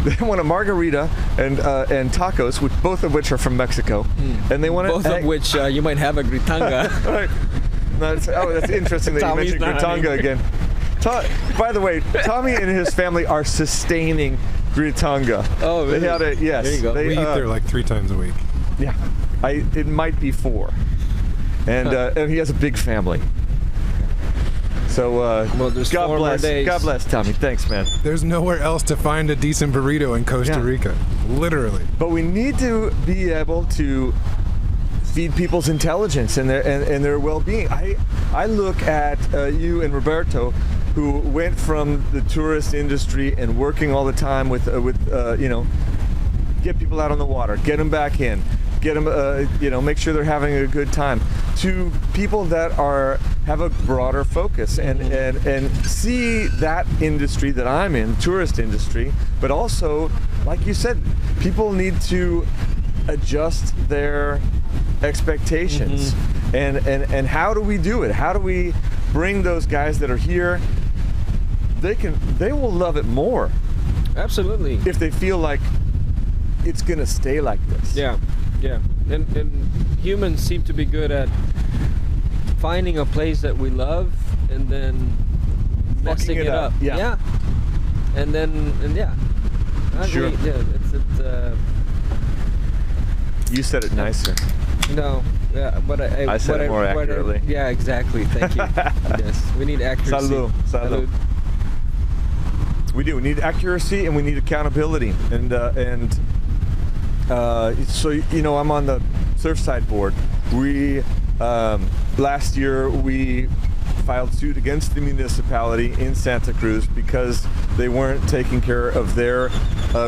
they want a margarita and tacos, both of which are from Mexico, and they want both of which you might have a gritanga. Right. That's interesting that Tommy's you mentioned gritanga again. By the way, Tommy and his family are sustaining gritanga. Oh, really? They had it. Yes. There you go. We eat there like 3 times a week. Yeah, it might be 4, and he has a big family. So there's God 4 bless. more days. God bless, Tommy. Thanks, man. There's nowhere else to find a decent burrito in Costa Rica, literally. But we need to be able to feed people's intelligence and their well-being. I look at you and Roberto, who went from the tourist industry and working all the time with get people out on the water, get them back in, get them, make sure they're having a good time, to people that have a broader focus and see that industry that I'm in, tourist industry, but also, like you said, people need to adjust their expectations. And how do we do it? How do we bring those guys that are here? They will love it more. Absolutely. If they feel like it's gonna stay like this. Yeah. And humans seem to be good at finding a place that we love and then messing it up. Yeah. Sure. You said it nicer. No. Yeah, but I said it more accurately. Yeah, exactly. Thank you. Yes, we need accuracy. Salud. We do. We need accuracy and we need accountability. So I'm on the Surfside board. We last year we filed suit against the municipality in Santa Cruz because they weren't taking care of their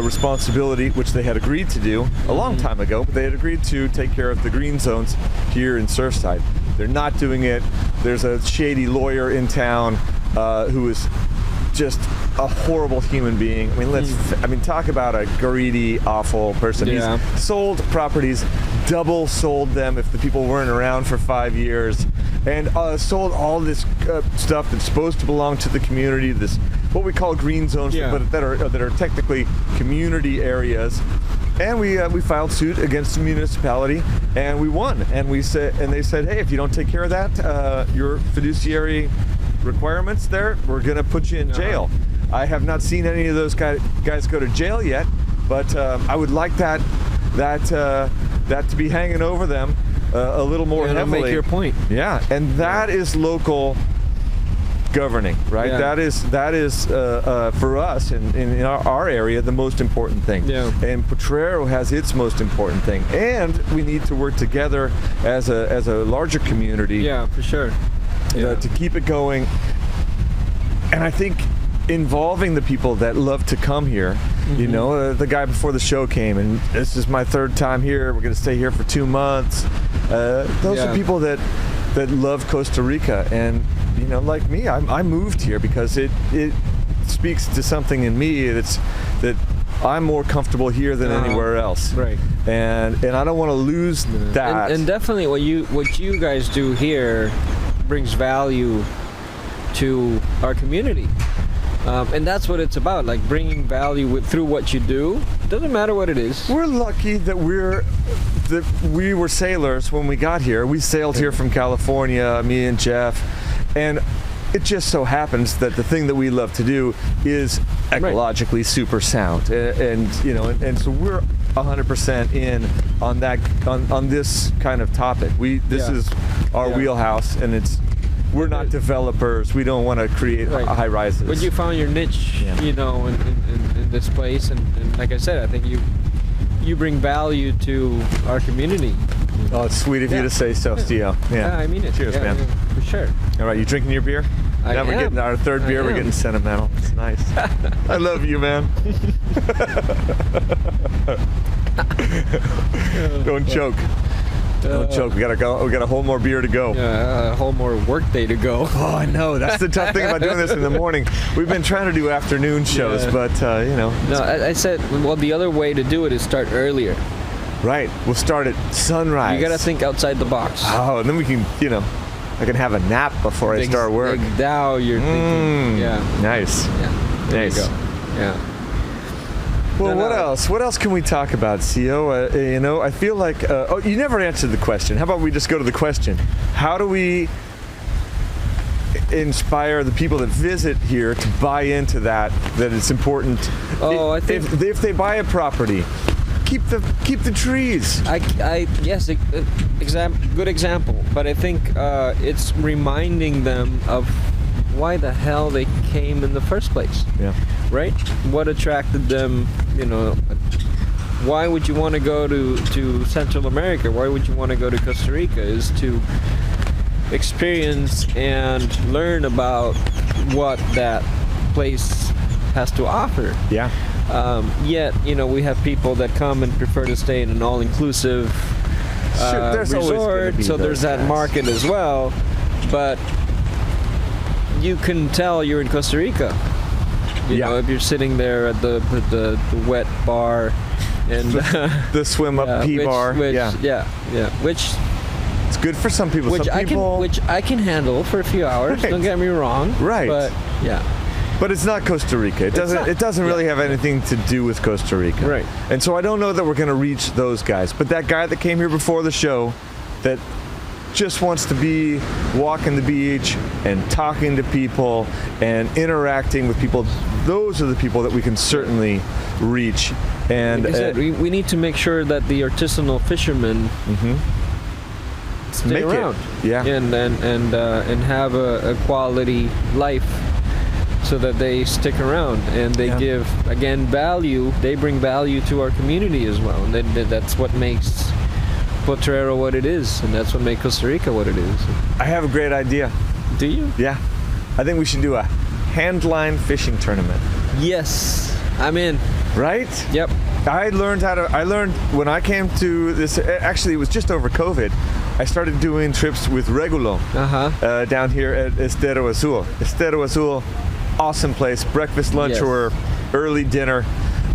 responsibility, which they had agreed to do a long time ago. But they had agreed to take care of the green zones here in Surfside. They're not doing it. There's a shady lawyer in town who is just a horrible human being. I mean, talk about a greedy, awful person. Yeah. He's sold properties, double sold them if the people weren't around for 5 years, and sold all this stuff that's supposed to belong to the community. This what we call green zones, but that are technically community areas. And we filed suit against the municipality, and we won. And they said, hey, if you don't take care of that, your fiduciary requirements there, we're gonna put you in jail. I have not seen any of those guys go to jail yet, but I would like that to be hanging over them a little more heavily. Make your point. Yeah, and that is local governing, right? Yeah. That is for us in our area the most important thing. Yeah. And Potrero has its most important thing, and we need to work together as a larger community. Yeah, for sure. To keep it going. And I think involving the people that love to come here. Mm-hmm. You know, the guy before the show came, and this is my third time here. We're going to stay here for 2 months. Those are people that love Costa Rica, and you know, like me, I moved here because it speaks to something in me that I'm more comfortable here than anywhere else. Right. And I don't want to lose that. And definitely, what you guys do here brings value to our community. And that's what it's about, like bringing value through what you do. It doesn't matter what it is. We're lucky that we were sailors when we got here. We sailed here from California, me and Jeff, and it just so happens that the thing that we love to do is ecologically super sound, and you know, and so we're 100% in on that on this kind of topic. This is our wheelhouse, and we're not developers. We don't want to create high rises. But you found your niche, you know, in this place, and like I said, I think you bring value to our community. Oh, it's sweet of you to say so, Sio. Yeah, I mean it. Cheers, man. For sure. All right, you drinking your beer? Now we're getting our third beer. We're getting sentimental. It's nice. I love you, man. Don't choke. Don't choke. We gotta go. We got a whole more beer to go. Yeah, a whole more work day to go. Oh, I know. That's the tough thing about doing this in the morning. We've been trying to do afternoon shows, but you know. No, I said, well, the other way to do it is start earlier. Right. We'll start at sunrise. You gotta think outside the box. Oh, and then we can, you know, I can have a nap before I start work. Now you're thinking. Yeah. Nice. Yeah. There Nice. you go. Yeah. Well, what else? What else can we talk about, Sio? You know, I feel like... oh, you never answered the question. How about we just go to the question? How do we inspire the people that visit here to buy into that it's important? Oh, I think... If they buy a property, keep the trees. Yes, good example. But I think it's reminding them of why the hell they came in the first place. Yeah. Right? What attracted them, you know, why would you want to go to Central America? Why would you want to go to Costa Rica? Is to experience and learn about what that place has to offer. Yeah. Yet, you know, we have people that come and prefer to stay in an all-inclusive resort, so there's that market as well. But you can tell you're in Costa Rica. You know, if you're sitting there at the wet bar and the swim up pee bar. Which it's good for some people. Which I can handle for a few hours. Right. Don't get me wrong. Right. But But it's not Costa Rica. It doesn't really have anything to do with Costa Rica. Right. And so I don't know that we're going to reach those guys. But that guy that came here before the show that just wants to be walking the beach and talking to people and interacting with people, those are the people that we can certainly reach. And like I said, we need to make sure that the artisanal fishermen stay around. And have a quality life, so that they stick around and they give, again, value. They bring value to our community as well, and that's what makes Potrero what it is, and that's what makes Costa Rica what it is. I have a great idea. Do you? Yeah. I think we should do a handline fishing tournament. Yes, I'm in. Right? Yep. I learned when I came to this, actually it was just over COVID, I started doing trips with Regulo down here at Estero Azul. Estero Azul, awesome place, breakfast, lunch, or early dinner.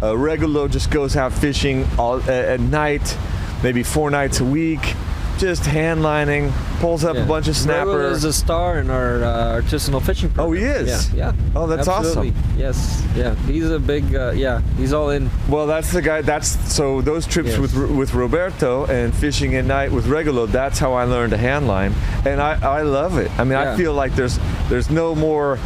Regulo just goes out fishing at night, maybe 4 nights a week, just hand lining, pulls up a bunch of snapper. Regulo is a star in our artisanal fishing program. Oh, he is? Yeah. Oh, that's absolutely. awesome. Yes, yeah. He's a big, he's all in. Well, that's the guy, so those trips with Roberto and fishing at night with Regulo, that's how I learned to hand line. And I love it. I mean, I feel like there's no more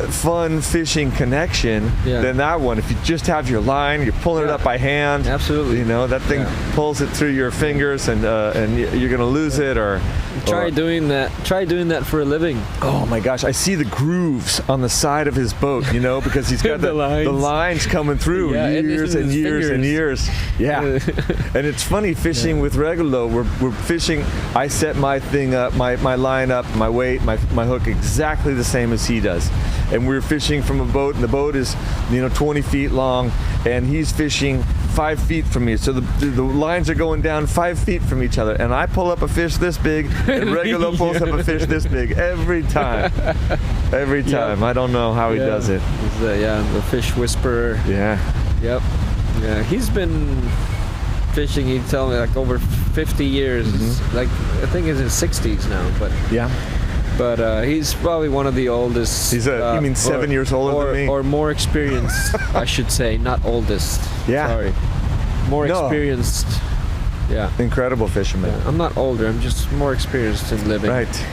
fun fishing connection than that one. If you just have your line, you're pulling it up by hand. Absolutely. You know, that thing pulls it through your fingers, and you're going to lose it, or Try doing that for a living. Oh my gosh, I see the grooves on the side of his boat, because he's got the lines coming through years and years and years. Yeah. And it's funny fishing with Regulo. We're fishing. I set my thing up, my line up, my weight, my hook exactly the same as he does. And we're fishing from a boat, and the boat is 20 feet long, and he's fishing 5 feet from me. So the lines are going down 5 feet from each other, and I pull up a fish this big, and Regulo pulls up a fish this big every time. Every time. Yep. I don't know how he does it. He's the fish whisperer. Yeah. Yep. Yeah. He's been fishing. He'd tell me like over 50 years. Mm-hmm. Like I think he's in his 60s now, but yeah. But he's probably one of the oldest. He's you mean 7 years older than me? Or more experienced, I should say, not oldest. Yeah. Sorry. More experienced. Yeah. Incredible fisherman. Yeah. I'm not older, I'm just more experienced in living. Right.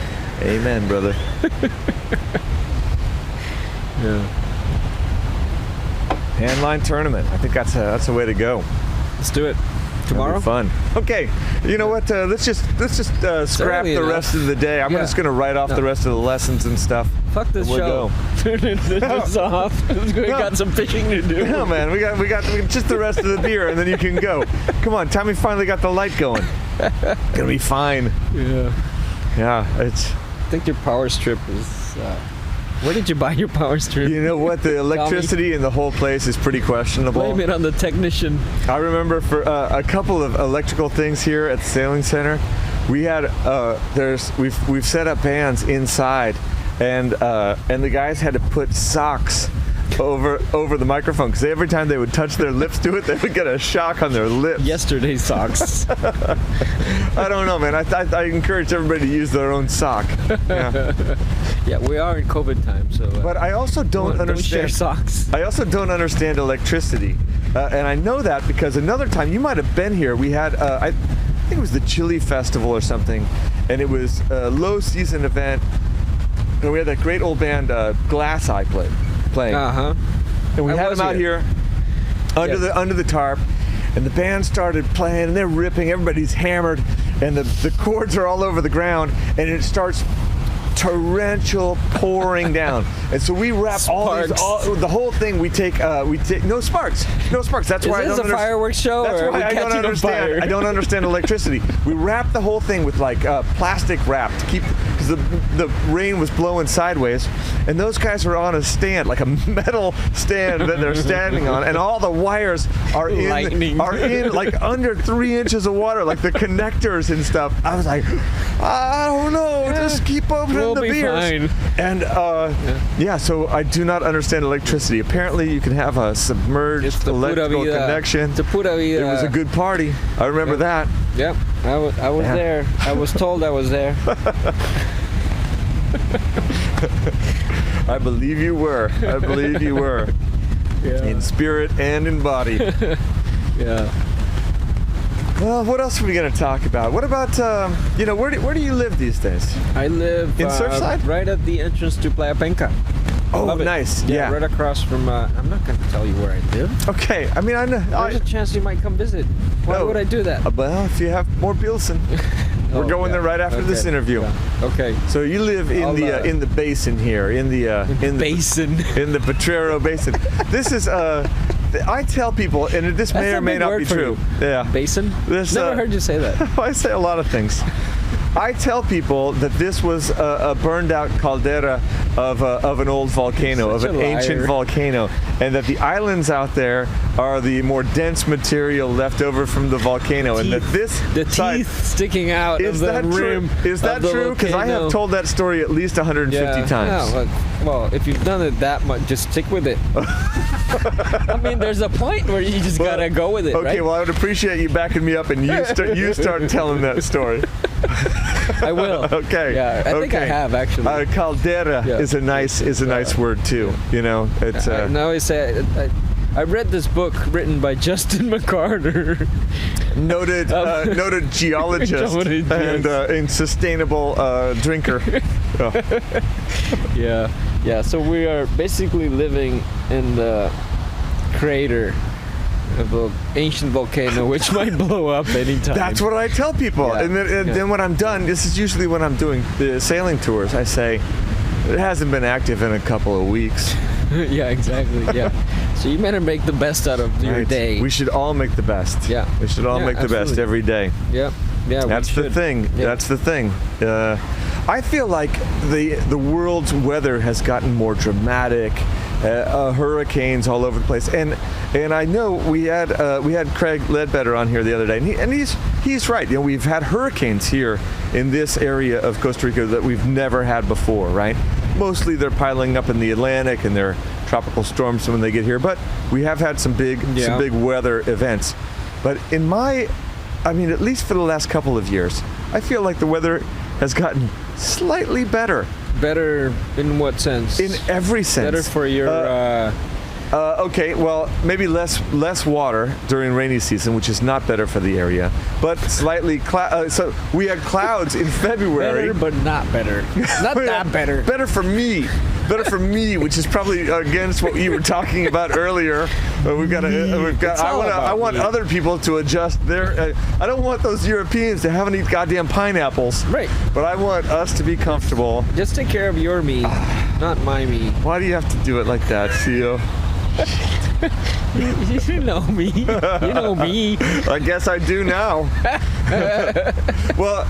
Amen, brother. Yeah. Hand line tournament. I think that's a way to go. Let's do it. Tomorrow? Fun. Okay. You know what? Let's just scrap the rest of the day. I'm just gonna write off the rest of the lessons and stuff. Fuck this show. Turn this off. We got some fishing to do. No, man. We got just the rest of the beer, and then you can go. Come on. Tommy finally got the light going. Gonna be fine. Yeah. Yeah. I think your power strip is. Where did you buy your power strip? You know what? The electricity in the whole place is pretty questionable. Blame it on the technician. I remember for a couple of electrical things here at the sailing center, we had we've set up bands inside, and the guys had to put socks over the microphone because every time they would touch their lips to it, they would get a shock on their lips. Yesterday's socks. I don't know, man. I encourage everybody to use their own sock. Yeah. Yeah, we are in COVID time, so. But I also don't understand. Don't share socks. I also don't understand electricity, and I know that because another time you might have been here. We had I think it was the Chili Festival or something, and it was a low season event, and we had that great old band Glass Eye playing. And we had them out here under the tarp, and the band started playing, and they're ripping. Everybody's hammered, and the chords are all over the ground, and it starts torrential pouring down, and so we wrap the whole thing. We take no sparks. That's why I don't understand. Fireworks show. That's why I don't understand. I don't understand electricity. We wrap the whole thing with like plastic wrap to keep, because the rain was blowing sideways, and those guys are on a stand, like a metal stand that they're standing on, and all the wires are in like under 3 inches of water, like the connectors and stuff. I was like, I don't know, just keep opening the beers. Fine. And so I do not understand electricity. Apparently you can have a submerged electrical connection. It was a good party. I remember that. Yep, I was there. I was told I was there. I believe you were. Yeah. In spirit and in body. Yeah. Well, what else are we going to talk about? What about, where do you live these days? I live in Surfside? Right at the entrance to Playa Penca. Oh, nice. Yeah. Right across from, I'm not going to tell you where I live. Okay. I mean, I know. There's a chance you might come visit. Why would I do that? Well, if you have more Pilsen. We're going there right after this interview. Yeah. Okay. So you live in the basin here, in the Potrero Basin. This is I tell people, and this may or may not be true. Yeah. Basin? Never heard you say that. I say a lot of things. I tell people that this was a burned out caldera of an old volcano, of an ancient volcano, and that the islands out there are the more dense material left over from the volcano, and that the teeth sticking out of the rim. Is that true? Because I have told that story at least 150 times. Yeah, well, if you've done it that much, just stick with it. I mean, there's a point where you just gotta go with it. Okay, right? Well, I would appreciate you backing me up, and you start telling that story. I will. Okay. Yeah, I think I have actually. Caldera is a nice word too. You know, it's. I always say I read this book written by Justin McCarter, noted geologist and sustainable drinker. Oh. Yeah. So we are basically living in the crater of an ancient volcano which might blow up anytime. That's what I tell people. Yeah. And then when I'm done, this is usually when I'm doing the sailing tours, I say, it hasn't been active in a couple of weeks. Yeah, exactly. Yeah. So you better make the best out of your Right. day. We should all make the best. Yeah. We should all Yeah, make the best absolutely. every day. Yeah. Yeah. That's we the should. thing. Yeah. That's the thing. I feel like the world's weather has gotten more dramatic. Hurricanes all over the place, and I know we had Craig Ledbetter on here the other day, and he's right. You know, we've had hurricanes here in this area of Costa Rica that we've never had before, right? Mostly they're piling up in the Atlantic and they're tropical storms when they get here, but we have had some big weather events. But at least for the last couple of years, I feel like the weather has gotten slightly better. Better in what sense? In every sense. Better for your. Okay, well, maybe less water during rainy season, which is not better for the area, but slightly. So we had clouds in February. Better, but not better. Not that better. Better for me. Better for me, which is probably against what you were talking about earlier. I want other people to adjust their. I don't want those Europeans to have any goddamn pineapples. Right. But I want us to be comfortable. Just take care of your me, not my me. Why do you have to do it like that, Sio? You know me. You know me. I guess I do now. Well,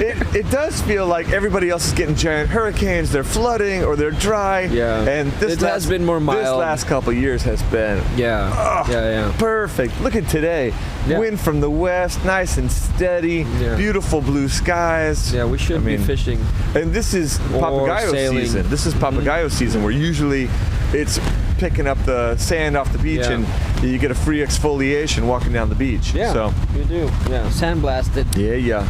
it does feel like everybody else is getting giant hurricanes. They're flooding or they're dry. Yeah. And It has been more mild. This last couple of years has been Yeah. perfect. Look at today. Yeah. Wind from the west, nice and steady. Yeah. Beautiful blue skies. Yeah, we should be fishing. And this is Or Papagayo sailing. season. This is Papagayo season, where usually it's picking up the sand off the beach, Yeah. and you get a free exfoliation walking down the beach. Yeah, So, you do. Yeah, sandblasted. yeah.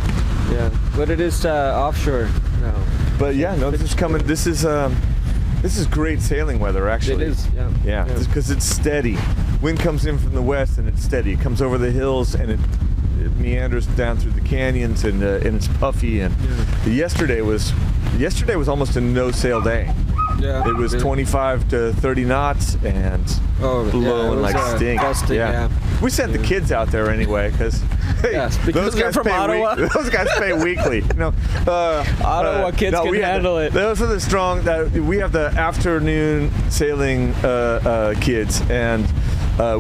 Yeah, but it is offshore now. But yeah, no, this is coming. This is great sailing weather, actually. It is. Yeah. Yeah, because it's steady. Wind comes in from the west, and it's steady. It comes over the hills, and it meanders down through the canyons, and it's puffy. And yesterday was almost a no-sail day. Yeah. It was 25 to 30 knots and blowing like stink. Gusting, yeah. We sent the kids out there anyway because because they're from Ottawa. Those guys pay weekly. Ottawa kids can handle it. Those are the strong. We have the afternoon sailing kids, and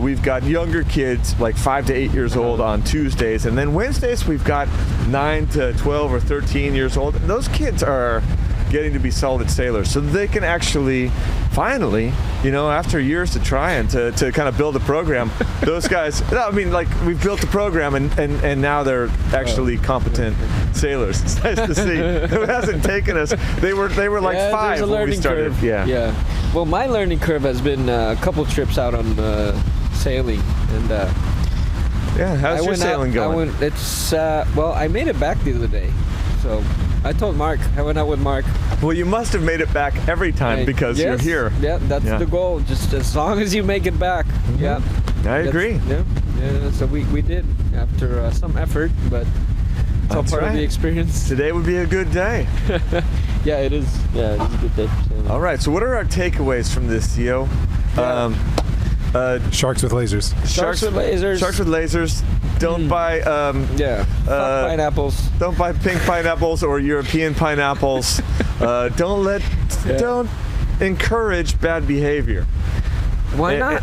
we've got younger kids like 5 to 8 years old on Tuesdays, and then Wednesdays we've got 9 to 12 or 13 years old. And those kids are getting to be solid sailors, so they can actually finally, after years to try and to kind of build a program, those guys, we've built a program and now they're actually competent sailors. It's nice to see. It hasn't taken us. They were like 5 when we started. Curve. Yeah. Well, my learning curve has been a couple trips out on sailing, and how's your sailing going? I made it back the other day, so I told Mark. I went out with Mark. Well, you must have made it back every time because you're here. Yeah, that's the goal. Just as long as you make it back. Mm-hmm. Yeah, I agree. Yeah. So we did after some effort, but it's all part of the experience. Today would be a good day. Yeah, it is. Yeah, it is a good day. All right. So, what are our takeaways from this, Sio? Sharks with lasers. Sharks with lasers. Sharks with lasers. Don't buy. Pineapples. Don't buy pink pineapples or European pineapples. Don't encourage bad behavior. Why not?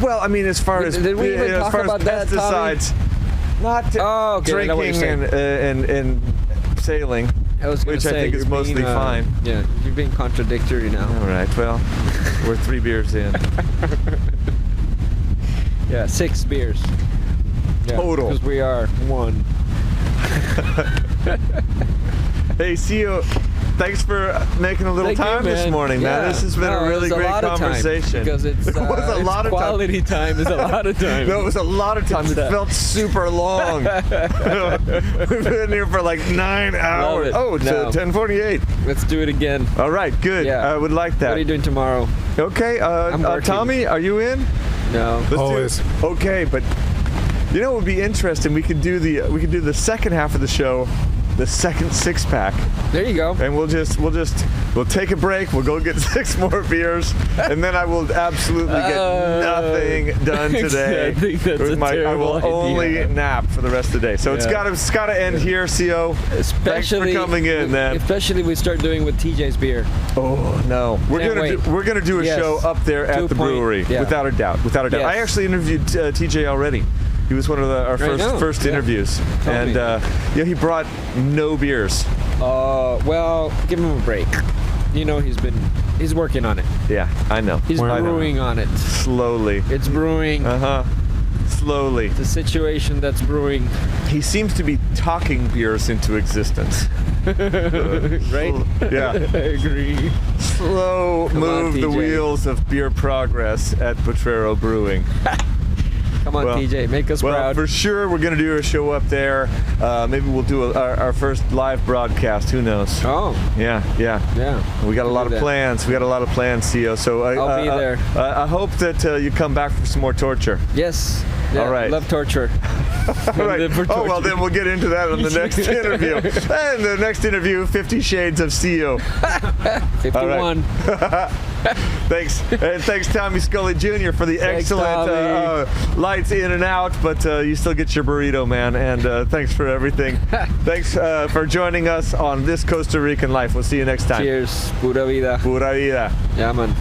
As far as did we even talk about that, pesticides, not drinking and sailing. Which I think is mostly fine. Yeah, you're being contradictory now. All right, well, we're 3 beers in. Yeah, 6 beers. Yeah, total. Because we are 1. Hey, Sio, thanks for making a little time this morning, man. This has been a really great conversation. Because it's it was a lot of quality time. Is a lot of time. No, it was a lot of time. It felt super long. We've been here for like 9 hours. Oh, it's 10:48. Let's do it again. All right, good. Yeah. I would like that. What are you doing tomorrow? Okay, Tommy, are you in? No. Always. Okay, but it would be interesting. We could do the second half of the show the second six-pack. There you go. And we'll take a break. We'll go get 6 more beers, and then I will absolutely get nothing done today. I think that's a terrible I will idea. only nap for the rest of the day. So it's gotta end here, Sio. Thanks for coming in, man. Especially we start doing with TJ's beer. Oh no, we're gonna do a show up there at the brewery, without a doubt. Yes. I actually interviewed TJ already. He was one of our first interviews, and he brought no beers. Well, give him a break. You know, he's working on it. Yeah, I know. He's brewing on it. Slowly. It's brewing. Slowly. It's a situation that's brewing. He seems to be talking beers into existence. Right? Yeah. I agree. Move the wheels of beer progress at Potrero Brewing. Come on, TJ, make us proud. Well, for sure, we're going to do a show up there. Maybe we'll do our first live broadcast. Who knows? Oh. Yeah. We got a lot of plans. Sio. So I'll be there. I hope that you come back for some more torture. Yes. Yeah, all right. Love torture. All right. Oh, well, then we'll get into that on the next interview. And the next interview, 50 Shades of Sio. 51. Thanks. And thanks, Tommy Scully Jr. for the excellent lights in and out, but you still get your burrito, man. And thanks for everything. Thanks for joining us on This Costa Rican Life. We'll see you next time. Cheers. Pura vida. Pura vida. Yeah, man.